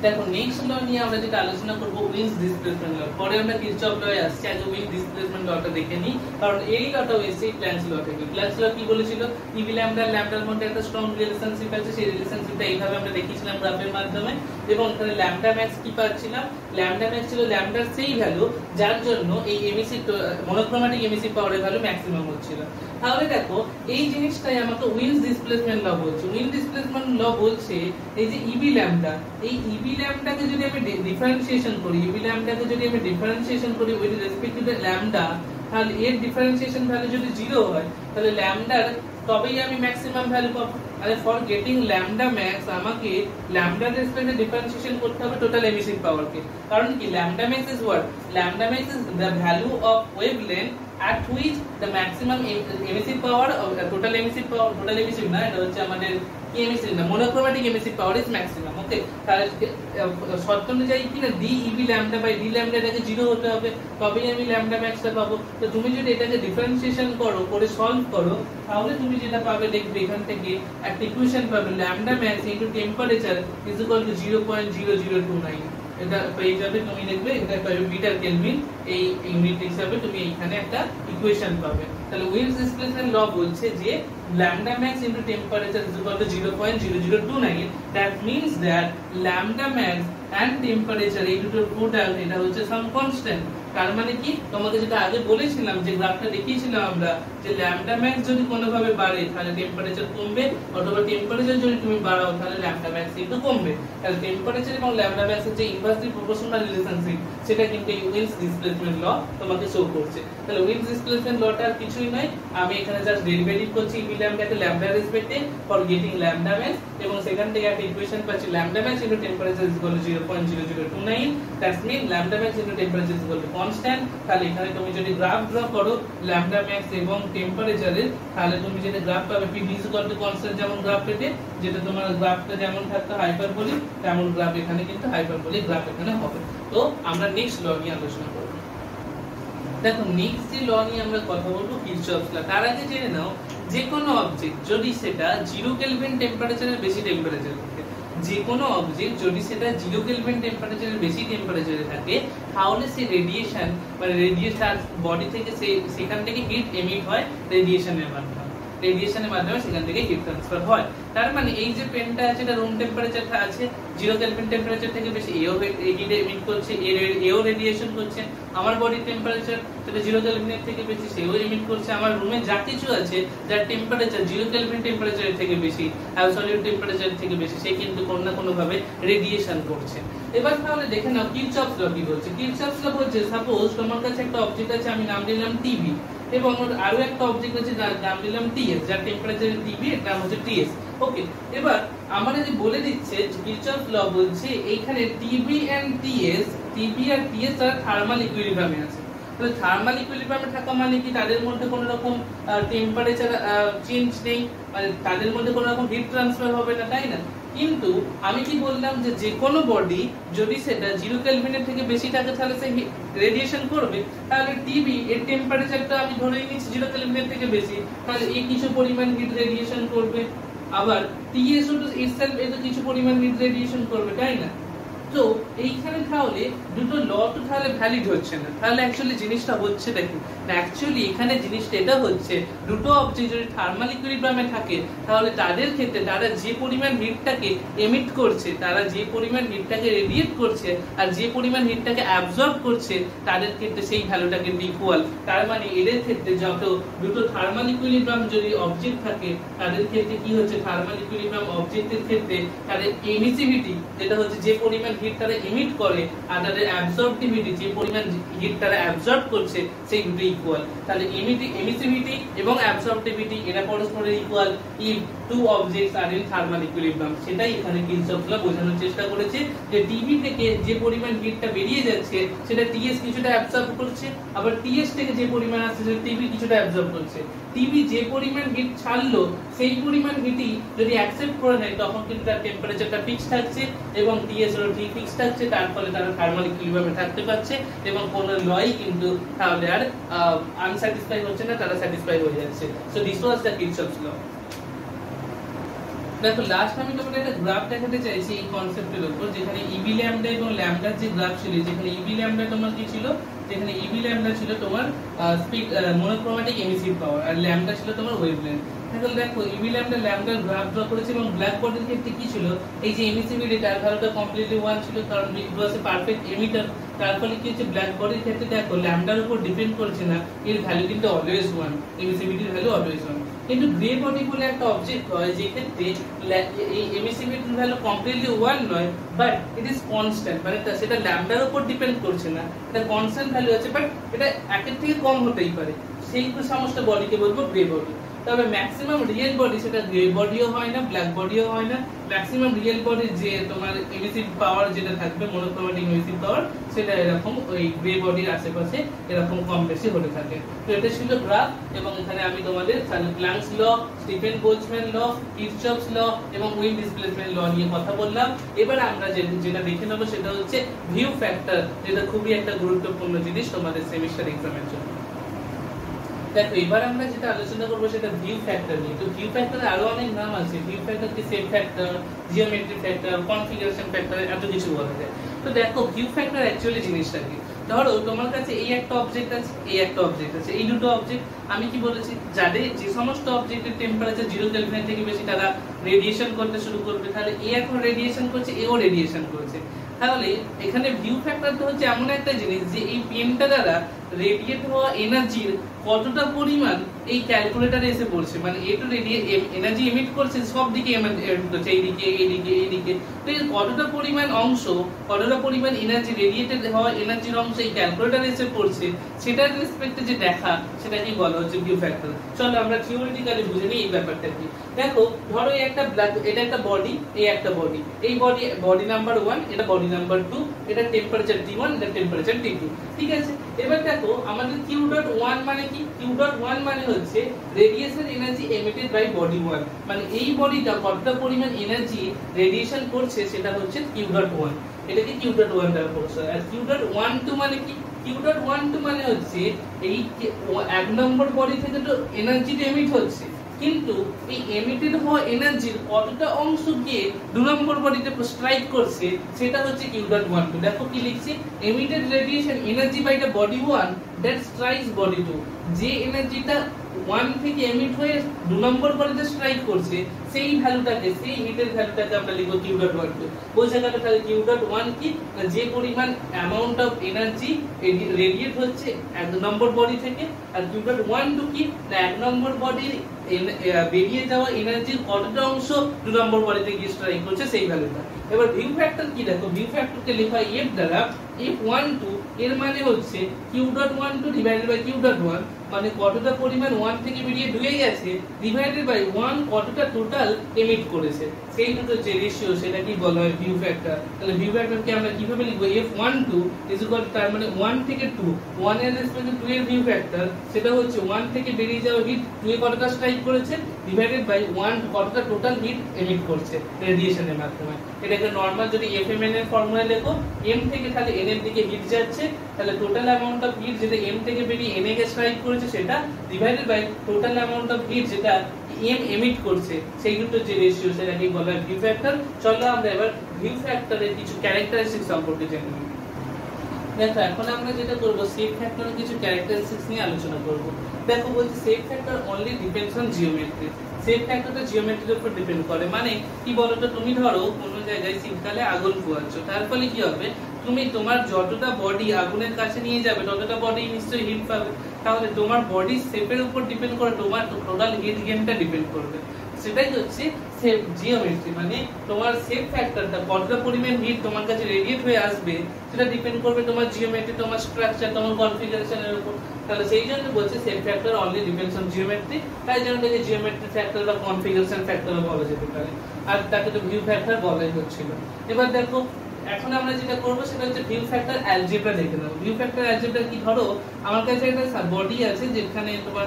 দেখো নেক্সট ল নিয়ে আমরা যেটা আলোচনা করব উইন্স ডিসপ্লেসমেন্ট ল। পরে আমরা কিরচফ লয়ে আসছি, আগে উইন্স ডিসপ্লেসমেন্ট লটা দেখে নিই, কারণ এই লটাও এসে প্ল্যাঙ্কস ল থেকে। প্ল্যাঙ্কস ল কি বলেছিল, ইবি ল্যামডা ল্যামডার মধ্যে একটা স্ট্রং রিলেশনশিপ আছে, সেই রিলেশনশিপটা এইভাবে আমরা দেখিয়েছিলাম গ্রাফের মাধ্যমে। এবং এখানে ল্যামডা ম্যাক্স কি পাচ্ছিলাম, ল্যামডা ম্যাক্স ছিল ল্যামডার সেই ভ্যালু যার জন্য এই এমিসিভ মনোক্রোম্যাটিক এমিসিভ পাওয়ারের ভ্যালু ম্যাক্সিমাম হচ্ছিল। তাহলে দেখো এই জিনিসটাই আমাকে উইন্স ডিসপ্লেসমেন্ট ল বলছে। উইন্স ডিসপ্লেসমেন্ট ল বলছে এই যে ইবি ল্যামডা, এই ইবি ল্যামডাকে যদি আমি ডিফারেন্সিয়েশন করি, ইবি ল্যামডাকে যদি আমি ডিফারেন্সিয়েশন করি with respect to the lambda, তাহলে এর ডিফারেন্সিয়েশন ভ্যালু যদি 0 হয় তাহলে ল্যামডার তবেই আমি ম্যাক্সিমাম ভ্যালু পাবো। আরে ফর গেটিং ল্যামডা ম্যাক্স আমাকে ল্যামডার রেসপেক্টে ডিফারেন্সিয়েশন করতে হবে টোটাল এমিসিভ পাওয়ারকে। কারণ কি lambda max is what, lambda max is the value of wavelength at which the maximum emissive power of total emissive না, এটা হচ্ছে আমাদের কি এমিসিভ না, monochromatic emissive power is maximum, okay. তাহলে শর্ত অনুযায়ী কি না, d E B lambda by d lambda এটাকে 0 হতে হবে, তবেই আমি ল্যামডা ম্যাক্সটা পাবো। তো তুমি যদি এটাকে ডিফারেন্সিয়েশন করো, করে সলভ করো, তাহলে তুমি যেটা পাবে দেখবে এখান থেকে একটা ইকুয়েশন পাবে, lambda max into temperature is equal to 0.0029। এটা পেয়ে যাবে, তুমি দেখবে এটা পাবে মিটার কেলভিন, এই ইউনিট হিসাবে তুমি এইখানে একটা ইকুয়েশন পাবে। তাহলে উইন্স ডিসপ্লেসমেন্ট ল বলছে যে lambda max into temperature is equal to 0.0029, that means that lambda max and temperature এই দুটোর টোটাল এটা হচ্ছে সাম কনস্ট্যান্ট। তার মানে কি, তোমাকে যেটা আগে বলেছিলাম যে গ্রাফটা দেখিয়েছিলাম আমরা, যে ল্যামডা ম্যাক্স যদি কোনোভাবে বাড়ে তাহলে টেম্পারেচার কমবে, অথবা টেম্পারেচার যদি তুমি বাড়াও তাহলে ল্যামডা ম্যাক্স একটু কমবে। তাহলে টেম্পারেচার এবং ল্যামডা ম্যাক্সের যে ইনভার্সলি প্রপোর্শনাল রিলেশনশিপ, সেটা কিন্তু এই উইন্স ডিসপ্লেসমেন্ট ল তোমাকে শো করছে। তাহলে উইন্স ডিসপ্লেসমেন্ট লটা আর কিছুই নয়, আমি এখানে জাস্ট ডেরিভেটিভ করছি ইবি ল্যামডাকে ল্যামডা রেসপেক্টে ফর গেটিং ল্যামডা ম্যাক্স, এবং সেখান থেকে একটা ইকুয়েশন পাচ্ছি lambda max into temperature is equal to 0.0029, that's mean lambda max into temperature is equal to constant. তাহলে এখানে তুমি যদি গ্রাফ ড্র করো ল্যামডা ম্যাক্স এবং টেম্পারেচারের, তাহলে তুমি যেটা গ্রাফ পাবে P is equal to constant, যেমন গ্রাফ পেতে যেটা তোমার গ্রাফটা যেমন থাকতো হাইপারবোলিক, তেমন গ্রাফ এখানে কিন্তু হাইপারবোলিক গ্রাফ এখানে হবে। তো আমরা নেক্সট ল নিয়ে আলোচনা করব। দেখো নেক্সট যে ল নিয়ে আমরা কথা বলবো কিরচফস ল। তার আগে জেনে নাও, যে কোনো অবজেক্ট যদি সেটা 0 কেলভিন টেম্পারেচারের বেশি টেম্পারেচার থাকে, যে কোনো অবজেক্ট যদি সেটা 0 কেলভিন টেম্পারেচারের বেশি টেম্পারেচারে থাকে, তাহলে সে রেডিয়েশন মানে রেডিয়েশন বডি থেকে সেখান থেকে হিট এমিট হয় রেডিয়েশনের মাধ্যমে। রেডিয়েশনের মাধ্যমে সেখান থেকে হিট ট্রান্সফার হয়। তার মানে এই যে পেনটা আছে এটা রুম টেম্পারেচারটা আছে 0 কেলভিন টেম্পারেচার থেকে বেশি, এও হিট এমিট করছে, এও রেডিয়েশন করছে। আমার বডির টেম্পারেচার সেটা 0 কেলভিনের থেকে বেশি, সেও এমিট করছে। আমার রুমে যা কিছু আছে যার টেম্পারেচার 0 কেলভিন টেম্পারেচারের থেকে বেশি, অ্যাবসলিউট টেম্পারেচারের থেকে বেশি, সে কিন্তু কোনো না কোনো ভাবে রেডিয়েশন করছে। এবার তাহলে দেখে নাও কিরচফস ল কি বলছে। কিরচফস ল বলছে সাপোজ তোমার কাছে একটা অবজেক্ট আছে, আমি নাম দিলাম টিভি, এবং আরো একটা অবজেক্ট আছে যার নাম দিলাম টিএস, যার টেম্পারেচার টিভি, এর নাম হচ্ছে টিএস। ওকে, এবার আমরা যদি বলে দিচ্ছে কিরচফস ল বলছে এইখানে টিভি এন্ড টিএস, টিভি আর টিএস তারা থার্মাল ইকুইলিব্রিয়ামে আছে। তাহলে থার্মাল ইকুইলিব্রিয়ামে থাকা মানে কি তাদের মধ্যে কোনো রকম টেম্পারেচার চেঞ্জ নেই, মানে তাদের মধ্যে কোনো রকম হিট ট্রান্সফার হবে না, তাই না? কিন্তু আমি কি বললাম যে যে কোনো বডি যদি সেটা 0 কেলভিনের থেকে বেশি থাকে তাহলে সে রেডিয়েশন করবে। তাহলে টিভি এর টেম্পারেচারটা আমি ধরে নিচ্ছি 0 কেলভিনের থেকে বেশি, তাহলে এই কিছু পরিমাণ হিট রেডিয়েশন করবে। আবার টিএস ও ইটসেলফ এত কিছু পরিমাণ হিট রেডিয়েশন করবে, তাই না? তো এইখানে তাহলে দুটো ল তো তাহলে ভ্যালিড হচ্ছে না। তাহলে অ্যাকচুয়ালি জিনিসটা হচ্ছে দেখুন, অ্যাকচুয়ালি এখানে জিনিসটা এটা হচ্ছে দুটো অবজেক্ট যদি থার্মাল ইকুইলিব্রিয়ামে থাকে তাহলে তাদের ক্ষেত্রে তারা যে পরিমাণ হিটটাকে এমিট করছে, তারা যে পরিমাণ হিটটাকে রেডিয়েট করছে আর যে পরিমাণ হিটটাকে অ্যাবজর্ব করছে তাদের ক্ষেত্রে সেই ভ্যালুটা কিন্তু ইকুয়াল। তার মানে এদের ক্ষেত্রে যত দুটো থার্মাল ইকুইলিব্রিয়াম যদি অবজেক্ট থাকে তাদের ক্ষেত্রে কি হচ্ছে, থার্মাল ইকুইলিব্রিয়াম অবজেক্টের ক্ষেত্রে তাদের এমিসিভিটি যেটা হচ্ছে যে পরিমাণ হিট তারা এমিট করে আর তাদের অ্যাবসর্পটিভিটি যে পরিমাণ হিট তারা অ্যাবজর্ব করছে সেই দুটো ইকুয়াল। তাহলে এমিসিভিটি এবং অ্যাবসর্পটিভিটি এরা পরস্পরের equal if two objects are in thermal equilibrium. সেটাই এখানে কিরচফস ল বোঝানোর চেষ্টা করেছে যে টিভি থেকে যে পরিমাণ হিটটা বেরিয়ে যাচ্ছে সেটা টিএস কিছুটা অ্যাবজর্ব করছে, আবার টিএস থেকে যে পরিমাণ আসছে সেটা টিভি কিছুটা অ্যাবজর্ব করছে। টিভি যে পরিমাণ হিট ছাড়লো সেই পরিমাণ হিটই যদি অ্যাকসেপ্ট করে নেয় তখন কিন্তু তার টেম্পারেচারটা ফিক্স থাকছে এবং টিএস এর ঠিক ফিক্স থাকছে, তার ফলে তারা থার্মাল ইকুইলিব্রিয়ামে থাকতে পারছে এবং কোনো লই কিন্তু তাহলে আর আনস্যাটিসফাই হচ্ছে না, তারা স্যাটিসফাই হয়ে যাচ্ছে। সো দিস ওয়াজ দ্য কিরচফস ল। দেখো লাস্ট আমি তোমাদের একটা গ্রাফ দেখাতে চাইছি এই কনসেপ্টের উপর, যেখানে ইবি ল্যামডা এবং ল্যামডার যে গ্রাফ ছিল, যেখানে ইবি ল্যামডা তোমার কি ছিল, যেখানে ইবি ল্যামডা ছিল তোমার স্পিড মনোক্রোম্যাটিক এমিসিভ পাওয়ার আর ল্যামডা ছিল তোমার ওয়েভলেন্থ। তাহলে দেখো ইবি ল্যামডা ল্যামডার গ্রাফ ড্র করেছে এবং ব্ল্যাক বডির ক্ষেত্রে কি ছিল, এই যে এমিসিভিটি তার ভ্যালুটা কমপ্লিটলি 1 ছিল কারণ ইট ওয়াজ এ পারফেক্ট এমিটার। তার ফলে কি হচ্ছে, ব্ল্যাক বডির ক্ষেত্রে দেখো ল্যামডার উপর ডিপেন্ড করছে না, এর ভ্যালু কিন্তু অলওয়েজ 1, এমিসিভিটির ভ্যালু অলওয়েজ 1। কিন্তু গ্রে বডি বলে একটা অবজেক্ট হয় যে ক্ষেত্রে এই এমিসিভিটির ভ্যালু কমপ্লিটলি 1 নয়, বাট ইট ইজ কনস্ট্যান্ট, মানে সেটা ল্যামডার উপর ডিপেন্ড করছে না, এটা কনস্ট্যান্ট ভ্যালু আছে, বাট এটা একের থেকে কম হতেই পারে। সেই সমস্ত বডিকে বলবো গ্রে বডি। তবে ম্যাক্সিমাম রিয়েল বডি সেটা গ্রে বডিও হয় না, ব্ল্যাক বডিও হয় না। ম্যাক্সিমাম রিয়েল বডির যে তোমার এমিসিভ পাওয়ার যেটা থাকবে, মনোক্রোম্যাটিক এমিসিভ পাওয়ার, সেটা এরকম ওই গ্রে বডির আশেপাশে এরকম কম বেশি হতে থাকে। তো এটা ছিল গ্রাফ, এবং এখানে আমি তোমাদের প্ল্যাঙ্কস ল, স্টিফেন বোলজম্যান ল, কিরচফস ল এবং উইন্ড ডিসপ্লেসমেন্ট ল নিয়ে কথা বললাম। এবার আমরা যেটা দেখে নেবো সেটা হচ্ছে ভিউ ফ্যাক্টর, যেটা খুবই একটা গুরুত্বপূর্ণ জিনিস তোমাদের সেমিস্টার এক্সামের জন্য। দেখো এবার আমরা যেটা আলোচনা করবো সেটা ভিউ ফ্যাক্টর নিয়ে। তো ভিউ ফ্যাক্টরের আরো অনেক নাম আছে, ভিউ ফ্যাক্টর কি shape factor, geometry factor, configuration factor, এত কিছু বলা যায়। তো দেখো ভিউ ফ্যাক্টর অ্যাকচুয়ালি জিনিসটা কি, ধরো তোমার কাছে এই একটা অবজেক্ট আছে, এই একটা অবজেক্ট আছে, এই দুটো অবজেক্ট আমি কি বলেছি, যাদের যে সমস্ত অবজেক্টের টেম্পারেচার 0 কেলভিনের থেকে বেশি তারা রেডিয়েশন করতে শুরু করবে। তাহলে এ এখন রেডিয়েশন করছে, এও রেডিয়েশন করছে। তাহলে এখানে ভিউ ফ্যাক্টরটা হচ্ছে এমন একটা জিনিস যে এই পেনটা দ্বারা রেডিয়েট হওয়া এনার্জির কতটা পরিমাণ এই ক্যালকুলেটরে এসে পড়ছে, মানে একটু এনার্জি এমিট করছে সব দিকে, এইদিকে এইদিকে এইদিকে, তো এর কতটা পরিমাণ অংশ, কতটা পরিমাণ এনার্জি রেডিয়েটেড হওয়া এনার্জির অংশ এই ক্যালকুলেটরে এসে পড়ছে, সেটার রেসপেক্টে যে দেখা, সেটাকেই বলা হচ্ছে ভিউ ফ্যাক্টর। চলো আমরা থিওরিটিক্যালি বুঝে নিই এই ব্যাপারটা কি। দেখো ধরো এটা একটা বডি, এই একটা বডি, এই বডি নাম্বার 1, এটা বডি নাম্বার 2, এটা টেম্পারেচার T1, এটা টেম্পারেচার T2, ঠিক আছে। এবার দেখো আমাদের Q.1 মানে কি, Q.1 মানে হচ্ছে radiation energy emitted by body 1, মানে এই বডিটা কতটা পরিমাণ এনার্জি রেডিয়েশন করছে সেটা হচ্ছে Q.1, এটাকে Q.1 দ্বারা প্রকাশ হয়। আর Q.12 মানে কি, Q.12 মানে হচ্ছে এই 1 নম্বর বডি থেকে তো এনার্জিটা এমিট হচ্ছে, কিন্তু এই এমিটেড হওয়া এনার্জির কতটা অংশ গিয়ে 2 নম্বর বডিতে স্ট্রাইক করছে সেটা হচ্ছে Q.12। দেখো কি লিখছি, emitted radiation energy by the body 1 that strikes body 2, যে এনার্জিটা 1 থেকে এমিট হয়ে 2 নম্বর বডিতে স্ট্রাইক করছে, সেই ভ্যালুটাকে, সেই হিটের ভ্যালুটাকে আমরা লিখব q.12। বোঝা গেল তাহলে q.1 কি, যে পরিমাণ অ্যামাউন্ট অফ এনার্জি রেডিয়েট হচ্ছে 1 নম্বর বডি থেকে, আর q.12 কি না 1 নম্বর বডির বেরিয়ে যাওয়া এনার্জির কতটা অংশ 2 নম্বর বডিতে গিয়ে স্ট্রাইক করছে সেই ভ্যালুটা। এবার ভিউ ফ্যাক্টর কি দেখো, ভিউ ফ্যাক্টরকে লেখা হয় f দ্বারা, f12 এর মানে হচ্ছে q.12 ডিভাইডেড বাই q.1, মানে কতটা পরিমাণ 1 থেকে বেরিয়ে 2 এ গেছে ডিভাইডেড বাই 1 কতটা টোটাল এমিট করেছে, সেই দুটো যে রেশিও সেটা কি বলা হয় ভিউ ফ্যাক্টর। তাহলে ভিউ ফ্যাক্টরকে আমরা কিভাবে লিখব, f12 ইজ ইকুয়াল টু, তার মানে 1 থেকে 2, 1 এর রেসপেক্টে 2 এর ভিউ ফ্যাক্টর সেটা হচ্ছে 1 থেকে বেরিয়ে যাওয়া হিট 2 এ কতটা স্ট্রাইক করেছে ডিভাইডেড বাই 1 কতটা টোটাল হিট এমিট করছে রেডিয়েশনের মাধ্যমে। এটাকে নরমাল যদি FMN এর ফর্মুলা লেখো, m থেকে তাহলে n এর দিকে হিট যাচ্ছে, তাহলে টোটাল অ্যামাউন্ট অফ হিট যেটা m থেকে বেরিয়ে n এ স্ট্রাইক করেছে সেটা divided by total amount of heat যেটা m এমিট করছে, সেই দুটো যে রেশিও সেটাকে বলা হয় ভিউ ফ্যাক্টর। চলো আমরা এবার ভিউ ফ্যাক্টরের কিছু ক্যারেক্টারিস্টিক সম্পর্কে জেনে নিই। দেখো এখন আমরা যেটা করব, শেপ ফ্যাক্টরের কিছু ক্যারেক্টারিস্টিক্স নিয়ে আলোচনা করব। দেখো বলছি shape factor only depends on geometry. Shape ফ্যাক্টরটা জিওমেট্রির উপর ডিপেন্ড করে, মানে কি বলতো, তুমি ধরো কোনো জায়গায় শীতকালে আগুন পোয়াচ্ছো, তার ফলে কি হবে, তুমি তোমার যতটা বডি আগুনের কাছে নিয়ে যাবে ততটা বডি নিশ্চয়ই হিট পাবে, তাহলে তোমার বডি শেপের উপর ডিপেন্ড করে তোমার টোটাল হিট গেইনটা ডিপেন্ড করবে। সেটাই হচ্ছে শেপ জিওমেট্রি, মানে তোমার শেপ ফ্যাক্টরটা কতটা পরিমাণ হিট তোমার কাছে রেডিয়েট হয়ে আসবে সেটা ডিপেন্ড করবে তোমার জিওমেট্রি, তোমার স্ট্রাকচার, তোমার কনফিগারেশনের উপর। তাহলে সেই জন্য বলছে shape factor only depends on geometry, তাই জন্য এটাকে জিওমেট্রি ফ্যাক্টর বা কনফিগারেশন ফ্যাক্টরও বলা যেতে পারে, আর তাকে তো ভিউ ফ্যাক্টর বলাই হচ্ছিল। এবার দেখো এখন আমরা যেটা করব সেটা হচ্ছে ভিউ ফ্যাক্টর অ্যালজেব্রা দেখে নেব। ভিউ ফ্যাক্টর অ্যালজেব্রা কি, ধরো আমার কাছে একটা বডি আছে যেখানে তোমার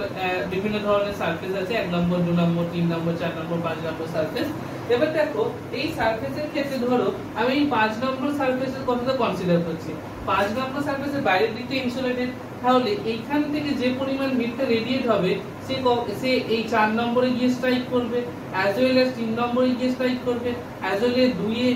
বিভিন্ন ধরনের সারফেস আছে, 1 নম্বর 2 নম্বর 3 নম্বর 4 নম্বর 5 নম্বর সারফেস। এবার দেখো এই সারফেসের ক্ষেত্রে ধরো আমি এই 5 নম্বর সারফেসের কথাটা কনসিডার করছি। 5 নম্বর সারফেসের বাইরের দিকটা ইনসুলেটেড, তাহলে এইখান থেকে যে পরিমাণ হিটটা রেডিয়েট হবে সে এই 4 নম্বরে গিয়ে স্ট্রাইক করবে, অ্যাজ ওয়েল অ্যাজ 3 নম্বরে গিয়ে স্ট্রাইক করবে, অ্যাজ ওয়েল অ্যাজ 2 এ,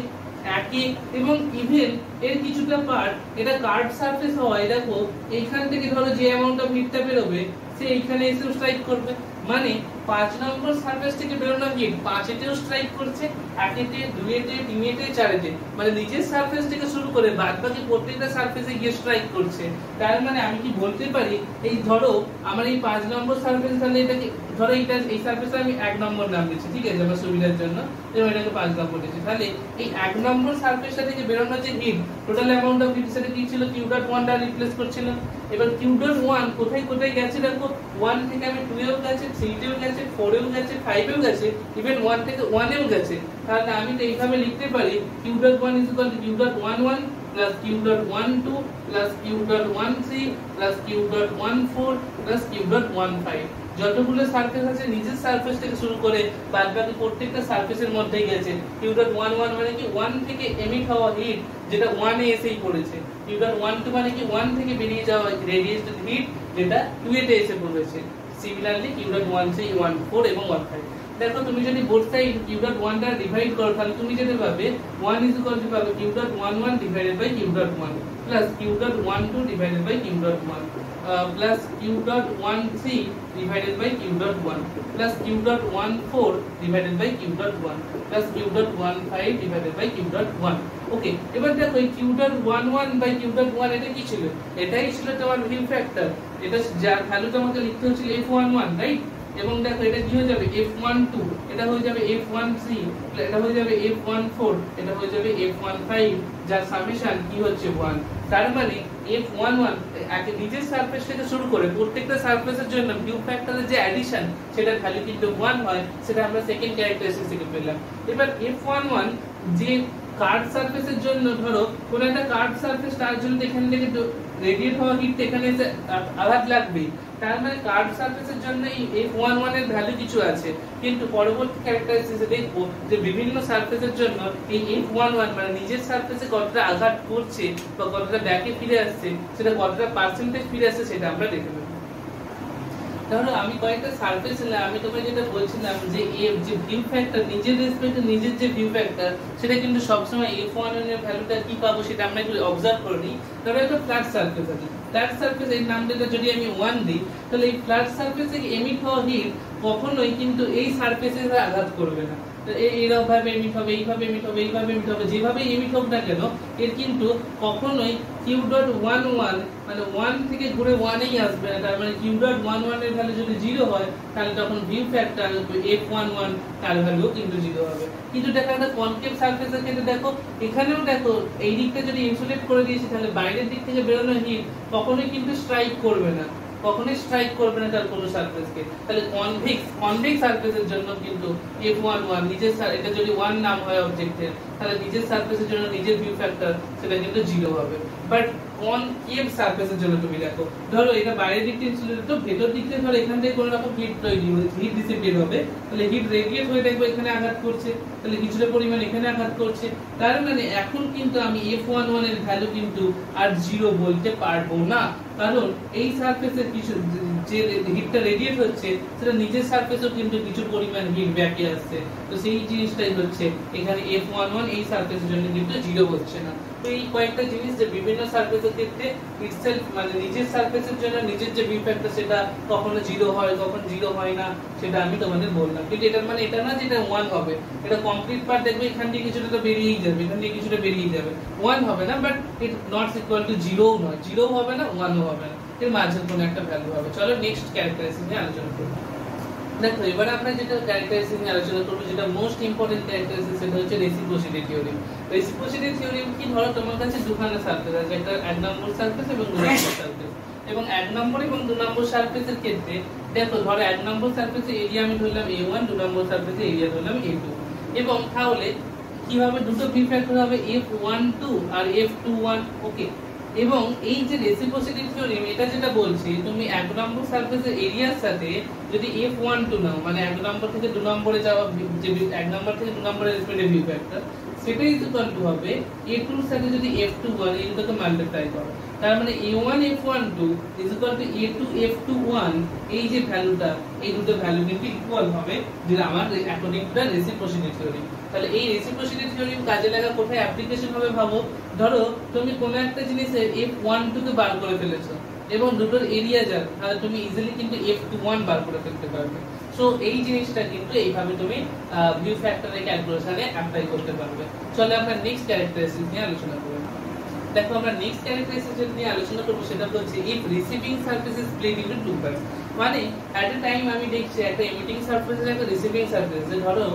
1 এ, এবং ইভেন এর কিছুটা পার্ট এটা কার্ভ সারফেস হয়, দেখো এইখান থেকে ধরো যে অ্যামাউন্ট অফ হিটটা বেরোবে সে এইখানে এসে স্ট্রাইক করবে, মানে 5 নম্বর সারফেস থেকে বেরোনো হিট 5 এতেও স্ট্রাইক করছে, 1 এতে, 2 এতে, 3 এতে, 4 এতে, মানে নিচের সারফেস থেকে শুরু করে বাদবাকি প্রত্যেকটা সারফেসে গিয়ে স্ট্রাইক করছে। তার মানে আমি কি বলতে পারি, এই ধরো আমার এই 5 নম্বর সারফেস, তাহলে এটাকে ধরো এই সারফেসে আমি 1 নম্বর নাম দিচ্ছি, ঠিক আছে আমার সুবিধার জন্য, এবং এটাকে 5 নম্বর দিচ্ছি, তাহলে এই 1 নম্বর সারফেসটা থেকে বেরোনো যে heat total amount of heat সেটা কি ছিল, q.1 টা রিপ্লেস করছিল। এবার q.1 কোথায় কোথায় গেছে দেখো, 1 থেকে আমি 2 এও গেছে, 3 তেও গেছে, 4 এও গেছে, 5 এও গেছে, ইভেন 1 থেকে 1 এও গেছে। তাহলে আমি তো এইভাবে লিখতে পারি q.1 = q.11 plus q.12 plus q.13 plus q.14 plus q.15। যতগুলো সারফেস আছে নিচের সারফেস থেকে শুরু করে বাদবাকি প্রত্যেকটা সারফেসের মধ্যেই গেছে। q.11 মানে কি 1 থেকে এমিট হওয়া হিট যেটা 1 এ এসেই পড়েছে, q.12 মানে কি 1 থেকে বেরিয়ে যাওয়া রেডিয়েটেড হিট যেটা 2 এ এসে পড়েছে। সিমিলারলি q.13, 14 এবং 15। দেখো তুমি যদি বোথ সাইড q.1 টা ডিভাইড করো তাহলে তুমি যেটা পাবে 1 is equal to পাবে q.11 divided by q.1 plus q.12 divided by q.1 plus q.13 divided by q.1 plus q.14 divided by q.1 plus q.15 divided by q.1। ওকে, এবার দেখো এই q.11 by q.1 এটা কি ছিল, এটাই ছিল তোমার ভিউ ফ্যাক্টর, এটা যার ভ্যালু তোমাকে লিখতে হচ্ছে f11, রাইট। এবং দেখো এটা কি হয়ে যাবে f12, এটা হয়ে যাবে f13, এটা হয়ে যাবে f14, এটা হয়ে যাবে f15, যার সামেশন কি হচ্ছে 1। তার মানে f11 একে নিচের সারফেস থেকে শুরু করে প্রত্যেকটা সারফেসের জন্য ভিউ ফ্যাক্টরের যে অ্যাডিশন সেটার ভ্যালু কিন্তু 1 হয়, সেটা আমরা সেকেন্ড ক্যারেক্টারিস্টিক থেকে পেলাম। এবার f11 যে কার্ভ সারফেসের জন্য, ধরো কোন একটা কার্ভ সারফেস, তার জন্য এখান থেকে রেডিয়েট হওয়া হিট এখানে এসে আঘাত লাগবে, তার মানে কার্ভ সারফেসের জন্য এই f11 এর ভ্যালু কিছু আছে, কিন্তু পরবর্তী ক্যারেক্টারিস্টিক্সে দেখবো যে বিভিন্ন সারফেসের জন্য এই f11 মানে নিচের সারফেসে কতটা আঘাত করছে বা কতটা ব্যাকে ফিরে আসছে, সেটা কতটা পার্সেন্টেজ ফিরে আসছে সেটা আমরা দেখে নেব। ধরো আমি কয়েকটা সারফেস নিলাম, আমি তোমায় যেটা বলছিলাম যে এফ যে ভিউ ফ্যাক্টর নিজের রেসপেক্টে নিজের যে ভিউ ফ্যাক্টর সেটা কিন্তু সবসময় f1 এর ভ্যালুটা কি পাবো সেটা আমরা একটু অবজার্ভ করে নিই। ধরো একটা ফ্ল্যাট সারফেস আছে, ফ্ল্যাট সারফেস এর নামটা যদি আমি 1 দিই, তাহলে এই ফ্ল্যাট সারফেসে এমিট হওয়া হিট কখনোই কিন্তু এই সারফেসে আঘাত করবে না। এইরকম ভাবে এমিট হবে, এইভাবে এমিট হবে, এইভাবে এমিট হবে, যেভাবে এমিট হোক না কেন এর কিন্তু কখনোই q.11 মানে 1 থেকে ঘুরে 1 এই আসবে না। তার মানে q.11 এর ভ্যালু যদি 0 হয় তাহলে তখন ভিউ ফ্যাক্টর f11 তার ভ্যালু কিন্তু 0 হবে। কিন্তু দেখো একটা কনকেভ সারফেসের ক্ষেত্রে দেখো, এখানেও দেখো এই দিকটা যদি ইনসুলেট করে দিয়েছি তাহলে বাইরের দিক থেকে বেরোনো হিট কখনোই কিন্তু স্ট্রাইক করবে না, কখনোই স্ট্রাইক করবে না তার কোনো সারফেসকে। তাহলে কনভেক্স সারফেসের জন্য কিন্তু f11 নিজের এটা যদি 1 নাম হয় অবজেক্টের, তাহলে নিজের সারফেসের জন্য নিজের ভিউ ফ্যাক্টর সেটা কিন্তু 0 হবে। বাট কনকেভ সারফেসের জন্য তুমি দেখো, ধরো এটা বাইরের দিক থেকে ইনসুলেটেড, তো ভেতর দিক থেকে ধরো এখান থেকে কোনো রকম হিট তৈরি হবে, হিট ডিসিপেট হবে, তাহলে হিট রেডিয়েট হয়ে দেখবে এখানে আঘাত করছে, তাহলে কিছুটা পরিমাণ এখানে আঘাত করছে। তার মানে এখন কিন্তু আমি f11 এর ভ্যালু কিন্তু আর 0 বলতে পারবো না, কারণ এই সারফেসের কিছু যে হিটটা রেডিয়েট হচ্ছে সেটা নিজের সারফেসেও কিন্তু কিছু পরিমাণ হিট ব্যাকে আসছে। তো সেই জিনিসটাই হচ্ছে এখানে f11 এই সারফেসের জন্য কিন্তু 0 হচ্ছে না। তো এই কয়েকটা জিনিস যে বিভিন্ন সারফেসের ক্ষেত্রে ইটসেলফ মানে নিজের সারফেসের জন্য নিজের যে ভিউ ফ্যাক্টর সেটা কখনো 0 হয়, কখন 0 হয় না সেটা আমি তোমাদের বললাম। কিন্তু এটা মানে এটা না যে এটা 1 হবে, এটা কমপ্লিট পার্ট দেখবে এখান থেকে কিছুটা তো বেরিয়েই যাবে, এখান থেকে কিছুটা বেরিয়ে যাবে, 1 হবে না, but it not equal to 0 নয়, 0 হবে না 1 ও হবে না, এর মাঝে কোনো একটা ভ্যালু হবে। চলো নেক্সট ক্যারেক্টারিস্টিক নিয়ে আলোচনা করি। দেখো এবার আমরা যেটা ক্যারেক্টারিস্টিক নিয়ে আলোচনা করব, যেটা মোস্ট ইম্পর্টেন্ট ক্যারেক্টারিস্টিক সেটা হচ্ছে রেসিপ্রোসিটি থিওরেম। রেসিপ্রোসিটি থিওরেম কি, ধরো তোমার কাছে দুখানা সারফেস আছে, একটা 1 নম্বর সারফেস এবং 2 নম্বর সারফেস, এবং 1 নম্বর এবং 2 নম্বর সারফেসের ক্ষেত্রে দেখো ধরো 1 নম্বর সারফেসে এরিয়া আমি ধরলাম a1, 2 নম্বর সারফেসে এরিয়া ধরলাম a2, এবং তাহলে কিভাবে দুটো ভিউ ফ্যাক্টর হবে f12 আর f21, ওকে। এবং এই যে রেসিপ্রোসিটি থিওরেম এটা যেটা বলছে, তুমি 1 নম্বর সারফেসের এরিয়ার সাথে যদি f12 নাও, মানে 1 নম্বর থেকে 2 নম্বরে যাওয়া যে 1 নম্বর থেকে 2 নম্বরের রেসপেক্টিভ ভিউ ফ্যাক্টর সেটা ইকুয়াল টু হবে a2 এর সাথে যদি f21 এই দুটোকে মাল্টিপ্লাই করো, তার মানে a1 f12 equal to a2 f21, এই যে ভ্যালুটা এই দুটো ভ্যালু কিন্তু ইকুয়াল হবে যেটা আমার according to the reciprocity theorem. তাহলে এই রেসিপ্রোসিটি থিওরেম কাজে লাগা কোথায় অ্যাপ্লিকেশন হবে ভাবো, ধরো তুমি কোনো একটা জিনিসের f12 কে বার করে ফেলেছো এবং দুটোর এরিয়া জানো, তাহলে তুমি ইজিলি কিন্তু f21 বার করে ফেলতে পারবে। সো এই জিনিসটা কিন্তু এইভাবে তুমি ভিউ ফ্যাক্টরের ক্যালকুলেশনে অ্যাপ্লাই করতে পারবে। চলো আমরা নেক্সট ক্যারেক্টারিস্টিক নিয়ে আলোচনা করব। দেখো আমরা নেক্সট ক্যারেক্টারিস্টিক যেটা নিয়ে আলোচনা করব সেটা হচ্ছে if receiving surface is split into two parts. মানে এট এ টাইম আমি দেখছি একটা এমিটিং সারফেস আর একটা রিসিভিং সারফেস, যে ধরো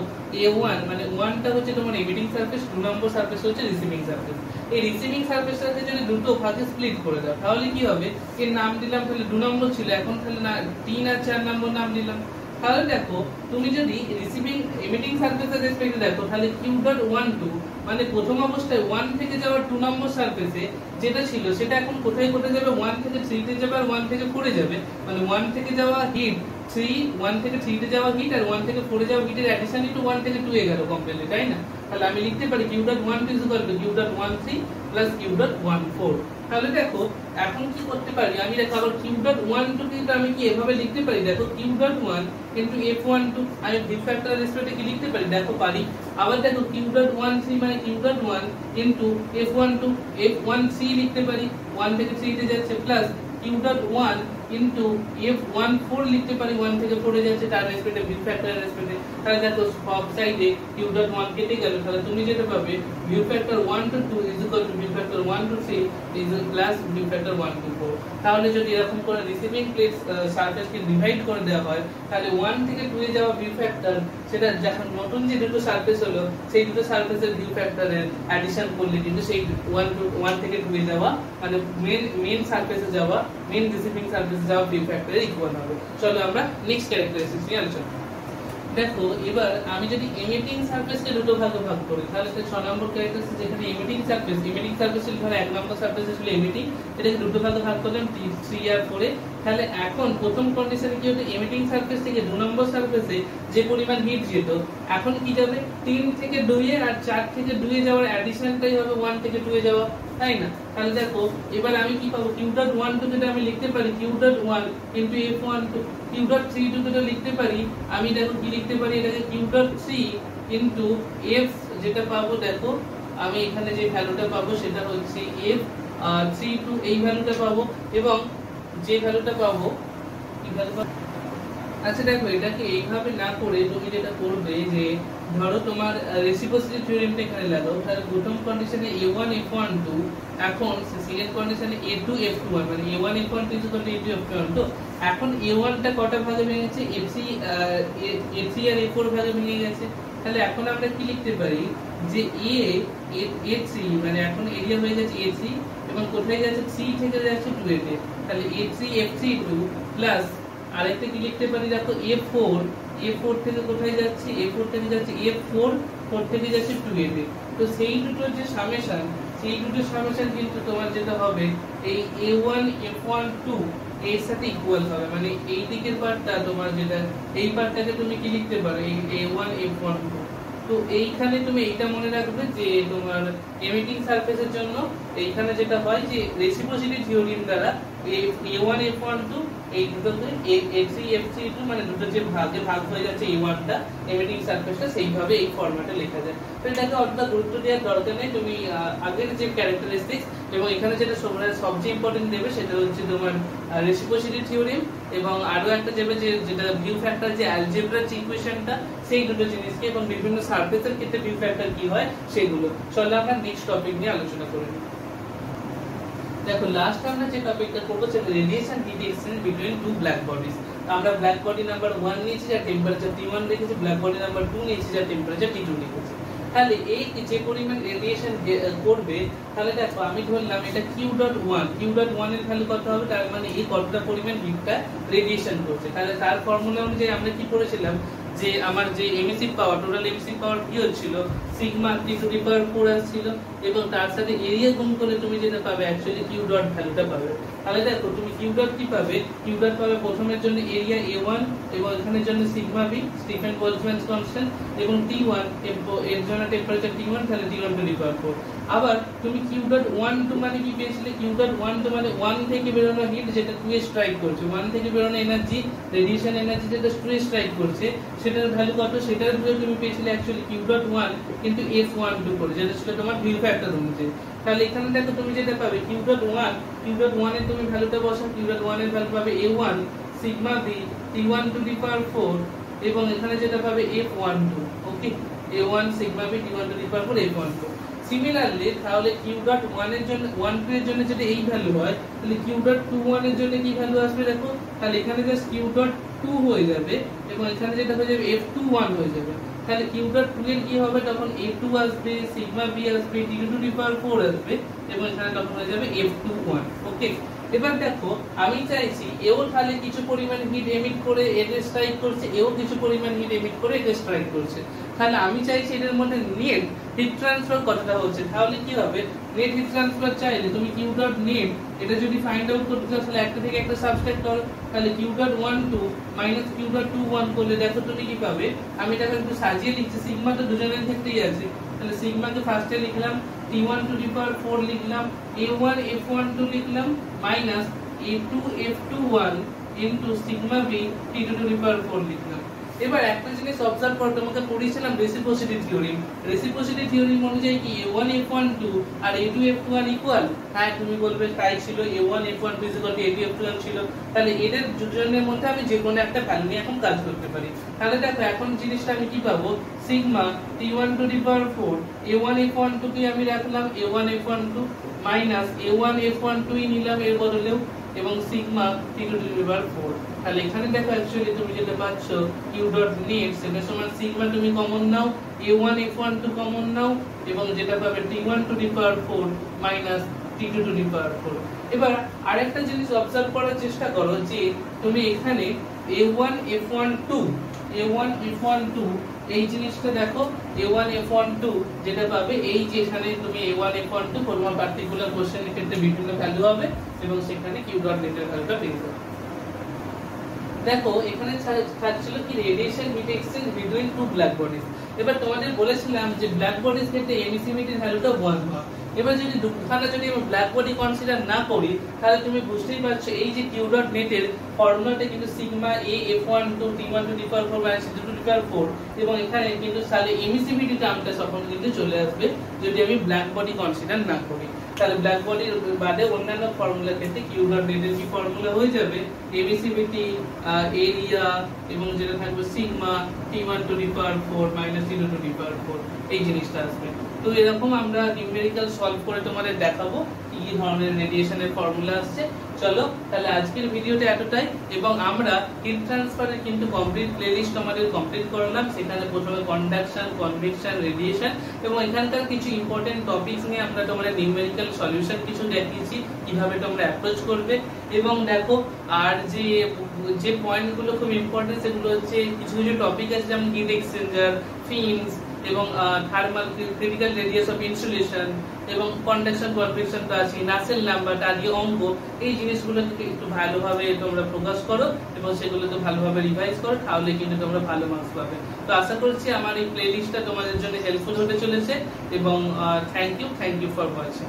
a1 মানে 1টা হচ্ছে তোমার এমিটিং সারফেস, 2 নম্বর সারফেস হচ্ছে রিসিভিং সারফেস। এই রিসিভিং সারফেসটাকে যদি দুটো ভাগে স্প্লিট করে দাও তাহলে কি হবে, এর নাম দিলাম তাহলে 2 নম্বর ছিল, এখন তাহলে না 3 আর 4 নম্বর নাম দিলাম। তাহলে দেখো তুমি যদি রিসিভিং এমিটিং সারফেসের রেসপেক্টে দেখো তাহলে q.12 মানে প্রথম অবস্থায় 1 থেকে যাওয়ার 2 নম্বর সারফেসে যেটা ছিল সেটা এখন কোথায় কোথায় যাবে, 1 থেকে 3 তে যাবে আর 1 থেকে 4 এ যাবে। মানে 1 থেকে যাওয়া হিট 1 থেকে 3 তে যাওয়া হিট আর 1 থেকে 4 এ যাওয়া হিটের অ্যাডিশন ইনটু 1 থেকে 2 এ গেল কমপ্লিটলি, তাই না? তাহলে আমি লিখতে পারি q.12 q.13 q.14। তাহলে দেখো এখন কি করতে পারি আমি, দেখো আবার q.12 কিন্তু আমি কি এভাবে লিখতে পারি, দেখো q.1 ইনটু f12 আমি ভিউ ফ্যাক্টরের রেসপেক্টে কি লিখতে পারি, দেখো পারি। আবার দেখো q.13 মানে q.1 ইনটু f12 f13 লিখতে পারি, 1 থেকে 3 তে যাচ্ছে, প্লাস q.1 ইনটু f14 লিখতে পারি, 1 থেকে 4 এ যাচ্ছে তার রেসপেক্টে ভিউ ফ্যাক্টরের রেসপেক্টে। তাহলে দেখো সব সাইডে q.1 কেটে গেল, তাহলে তুমি যেটা পাবে view factor 1 to 2 is equal two view factor 1 to 3 is plus view factor 1 to 4। তাহলে যদি এরকম করে রিসিভিং প্লেট সারফেসকে ডিভাইড করে দেওয়া হয় তাহলে 1 থেকে 2 এ যাওয়া ভিউ ফ্যাক্টর সেটা যখন নতুন যে দুটো সারফেস হলো সেই দুটো সারফেসের ভিউ ফ্যাক্টরের অ্যাডিশন করলে কিন্তু সেই 1 থেকে 2 এ যাওয়া মানে মেইন সারফেসে যাওয়া মেইন রিসিভিং সারফেসে যাওয়া ভিউ ফ্যাক্টরের ইকুয়াল হবে। চলো আমরা নেক্সট ক্যারেক্টারিস্টিক্স নিয়ে আলোচনা করি। দেখো এবার আমি যদি এমিটিং সারফেসকে দুটো ভাগে ভাগ করি তাহলে 6 নম্বর ক্যারেক্টারিস্টিক যেখানে এমিটিং সারফেস ছিল ধরো 1 নম্বর সারফেস ছিল এমিটিং, এটাকে দুটো ভাগে ভাগ করলাম 3 আর 4 এ। তাহলে এখন প্রথম কন্ডিশনে কি হতো, এমিটিং সারফেস থেকে 2 নম্বর সারফেসে যে পরিমাণ হিট যেত এখন কি যাবে 3 থেকে 2 এ, আর 4 থেকে 2 এ যাওয়ার অ্যাডিশনটাই হবে 1 থেকে 2 এ যাওয়া, তাই না? তাহলে দেখো এবার আমি কি পাবো, q ডট 1 টু যেটা আমি লিখতে পারি q dot 1 into f1 two, q dot 3 two যেটা লিখতে পারি আমি দেখো কি লিখতে পারি, এটাকে q ডট 3 ইনটু f যেটা পাবো, দেখো আমি এখানে যে ভ্যালুটা পাবো সেটা হচ্ছে f 3 টু এই ভ্যালুটা পাবো, এবং যে ভ্যালুটা পাবো কি ভ্যালু পাবো। আচ্ছা দেখো এটাকে এইভাবে না করে তুমি যেটা করবে যে ধরো তোমার রেসিপ্রোসিটি থিওরেমটা এখানে লাগাও, তাহলে প্রথম কন্ডিশনে a1 f1 2, এখন সেকেন্ড কন্ডিশনে a2 f1 মানে a1 f1 2 a2 f1, তো এখন a1 টা কটা ভাগে ভেঙেছে, a3 আর a4 ভাগে ভেঙে গেছে। তাহলে এখন আমরা কি লিখতে পারি যে a3 মানে এখন এরিয়া হয়ে গেছে a3 এবং কোথায় যাচ্ছে 3 থেকে যাচ্ছে 2 এ, তাহলে a3 f3 2 প্লাস আরেকটা কি লিখতে পারি দেখো a4 থেকে কোথায় যাচ্ছে, a4 থেকে যাচ্ছে f4 4 থেকে যাচ্ছে 2 এ, তো সেই দুটোর যে সামেশন কিন্তু তোমার যেটা হবে এই a1 f1 2 এর সাথে ইকুয়াল হবে, মানে এই দিকের পার্টটা তোমার যেটা এই পার্টটাকে তুমি কি লিখতে পারো এই a1 f1 2। তো এইখানে তুমি এইটা মনে রাখবে যে তোমার এমিটিং সারফেসের জন্য এইখানে যেটা হয় যে রেসিপ্রোসিটি থিওরেম দ্বারা a1 f1 2 এই দুটোকে a3 f3 2 মানে দুটো যে ভাগ হয়ে যাচ্ছে a1 টা এমিটিং সারফেসটা, সেইভাবে এই ফরম্যাটে লেখা যায়। তো এটাকে অতটা গুরুত্ব দেওয়ার দরকার নেই, তুমি আগের যে ক্যারেক্টারিস্টিক্স এবং এখানে যেটা সবচেয়ে ইম্পর্টেন্ট দেবে সেটা হচ্ছে তোমার রেসিপ্রোসিটি থিওরেম, এবং আরো একটা দেবে যেটা ভিউ ফ্যাক্টর যে অ্যালজেব্রা ইকুয়েশনটা, সেই দুটো জিনিসকে, এবং বিভিন্ন সারফেসের ক্ষেত্রে ভিউ ফ্যাক্টর কি হয় সেগুলো। চলো আমরা নেক্সট টপিক নিয়ে আলোচনা করি। দেখো লাস্ট আমরা যে টপিকটা করব সেটা radiation heat exchange between two black bodies. আমরা ব্ল্যাক বডি নাম্বার 1 নিয়েছি যার টেম্পারেচার T1 রেখেছি, ব্ল্যাক বডি নাম্বার 2 নিয়েছি যার টেম্পারেচার T2 রেখেছি। তাহলে এই যে পরিমাণ রেডিয়েশন করবে, তাহলে দেখো আমি ধরলাম এটা q.1 এর ভ্যালু কত হবে, তার মানে এই কতটা পরিমাণ হিটটা রেডিয়েশন করছে। তাহলে তার ফর্মুলা অনুযায়ী আমরা কি করেছিলাম যে আমার যে এমিসিভ পাওয়ার, টোটাল এমিসিভ পাওয়ার কি হচ্ছিল সিগমা T⁴ আসছিল, এবং তার সাথে এরিয়া গুণ করলে তুমি যেটা পাবে অ্যাকচুয়ালি q ডট ভ্যালুটা পাবে। তাহলে দেখো তুমি q ডট কি পাবে, q ডট পাবে প্রথমের জন্য এরিয়া a1 এবং এখানের জন্য সিগমা b স্টিফেন বলজম্যান কনস্ট্যান্ট, এবং T1 এর জন্য টেম্পারেচার T1, তাহলে T1 টু দি পাওয়ার 4। আবার তুমি q ডট 1 টু মানে কি পেয়েছিলে, q ডট 1 টু মানে 1 থেকে বেরোনো হিট যেটা 2 এ স্ট্রাইক করছে, 1 থেকে বেরোনো এনার্জি রেডিয়েশন এনার্জি যেটা 2 এ স্ট্রাইক করছে সেটার ভ্যালু কত, সেটার ভ্যালু তুমি পেয়েছিলে অ্যাকচুয়ালি q ডট 1 কিন্তু f1 টু করে, যেটা ছিল তোমার ভিউ ফ্যাক্টর অনুযায়ী। তাহলে এখানে দেখো তুমি যেটা পাবে q ডট 1 এর তুমি ভ্যালুটা বসাও, q ডট 1 এর ভ্যালু পাবে a1 sigma b T1 to the power 4, এবং এখানে যেটা পাবে f1 two, okay a1 sigma b T1 to the power 4 f1 two. Similarly তাহলে q ডট 1 এর জন্য 1 2 এর জন্য যদি এই ভ্যালু হয়, তাহলে q ডট 21 এর জন্য কি ভ্যালু আসবে দেখো, তাহলে এখানে জাস্ট q ডট 2 হয়ে যাবে, এবং এখানে যেটা হয়ে যাবে f21 হয়ে যাবে। তাহলে q ডট 2 এর কি হবে, তখন a2 আসবে, সিগমা b আসবে, T2 টু দি পাওয়ার 4 আসবে, এবং এখানে তখন হয়ে যাবে f21। ওকে, এবার দেখো আমি চাইছি এও তাহলে কিছু পরিমাণ হিট এমিট করে এতে স্ট্রাইক করছে, এও কিছু পরিমাণ হিট এমিট করে এতে স্ট্রাইক করছে। তাহলে আমি চাইছি এদের মধ্যে নেট হিট ট্রান্সফার কতটা হচ্ছে। তাহলে কি হবে, নেট হিট ট্রান্সফার চাইলে তুমি q ডট নেট এটা যদি ফাইন্ড আউট করতে চাও, তাহলে একটা থেকে একটা সাবট্রাক্ট করো, তাহলে q dot 12 minus q dot 21 করলে দেখো তুমি কি পাবে। আমি এটাকে একটু সাজিয়ে লিখছি, সিগমা তো দুজনের ক্ষেত্রেই আছে, তাহলে সিগমাকে ফার্স্টে লিখলাম T1 টু দি পাওয়ার 4 লিখলাম, a1 f1 2 লিখলাম, minus a2 f21 into sigma b T2 to the power 4 লিখলাম। এবার একটা জিনিস অবজার্ভ করো, তোমাকে পড়িয়েছিলাম রেসিপ্রোসিটি থিওরেম। রেসিপ্রোসিটি থিওরেম অনুযায়ী কি a1 f1 2 আর a2 f1 ইকুয়াল? হ্যাঁ, তুমি বলবে তাই ছিল, a1 f1 2 a2 f1 ছিল। তাহলে এদের দুজনের মধ্যে আমি যে কোনো একটা ভ্যালু নিয়ে এখন কাজ করতে পারি। তাহলে দেখো এখন জিনিসটা আমি কি পাবো, sigma T1 to the power 4 a1 f1 2 কে আমি রাখলাম a1 f1 2 minus a1 f1 2 নিলাম এর বদলেও, এবং sigma T2 to the power 4। তাহলে এখানে দেখো অ্যাকচুয়ালি তুমি যেটা পাচ্ছ q ডট নেট সেটা সমান সিগমা তুমি কমন নাও, a1 f1 2 কমন নাও, এবং যেটা পাবে T1 to the power 4 minus T2 to the power 4। এবার আরেকটা জিনিস অবজার্ভ করার চেষ্টা করো যে তুমি এখানে a1 f1 2 এই জিনিসটা দেখো, a1 f1 2 যেটা পাবে এই যে এখানে তুমি a1 f1 2 কোনো পার্টিকুলার কোশ্চেনের ক্ষেত্রে বিভিন্ন ভ্যালু হবে, এবং সেখানে q ডট নেটের ভ্যালুটা পেয়ে যাবে। দেখো এখানে থাকছিল কি radiation heat exchange between two black bodies. এবার তোমাদের বলেছিলাম যে ব্ল্যাক বডিজ ক্ষেত্রে এমিসিভিটির ভ্যালুটা 1 হয়। এবার যদি দুখানা যদি আমরা ব্ল্যাক বডি কনসিডার না করি তাহলে তুমি বুঝতেই পারছো এই যে কিউ ডট নেটের ফর্মুলাটা কিন্তু sigma A f1 two t1 to d4 t2 to d4 এবং এখানে কিন্তু তাহলে এমিসিভিটি টার্মটা তখন কিন্তু চলে আসবে যদি আমি ব্ল্যাক বডি কনসিডার না করি। তাহলে ব্ল্যাক বডির বাদে অন্যান্য ফর্মুলার ক্ষেত্রে কিউ ডট নেটের কি ফর্মুলা হয়ে যাবে এমিসিভিটি এরিয়া এবং যেটা থাকবে sigma t1 to d4 t2 to d4 এই জিনিসটা আসবে। তো এরকম আমরা নিউমেরিক্যাল সলভ করে তোমাদের দেখাবো কি কি ধরনের রেডিয়েশনের ফর্মুলা আসছে। চলো তাহলে আজকের ভিডিওটা এতটাই এবং আমরা হিট ট্রান্সফারের কিন্তু কমপ্লিট প্লেলিস্ট আমাদের কমপ্লিট করলাম। সেখানে প্রথমে কন্ডাকশন, কনভেকশন, রেডিয়েশন এবং এখানকার কিছু ইম্পর্টেন্ট টপিকস নিয়ে আমরা তোমাদের নিউমেরিক্যাল সলিউশন কিছু দেখিয়েছি কিভাবে তোমরা অ্যাপ্রোচ করবে। এবং দেখো আর যে পয়েন্টগুলো খুব ইম্পর্টেন্ট সেগুলো হচ্ছে কিছু কিছু টপিক আছে যেমন হিট এক্সচেঞ্জার, ফিনস এবং thermal critical radius of insulation এবং কন্ডাকশন, কনভেকশন তো আছে, নাসেল নাম্বার, আদি অঙ্ক, এই জিনিসগুলোকে একটু ভালোভাবে তোমরা ফোকাস করো এবং সেগুলোকে ভালোভাবে রিভাইজ করো, তাহলে কিন্তু তোমরা ভালো মার্কস পাবে। তো আশা করছি আমার এই প্লেলিস্টটা তোমাদের জন্য হেল্পফুল হতে চলেছে এবং থ্যাংক ইউ ফর ওয়াচিং।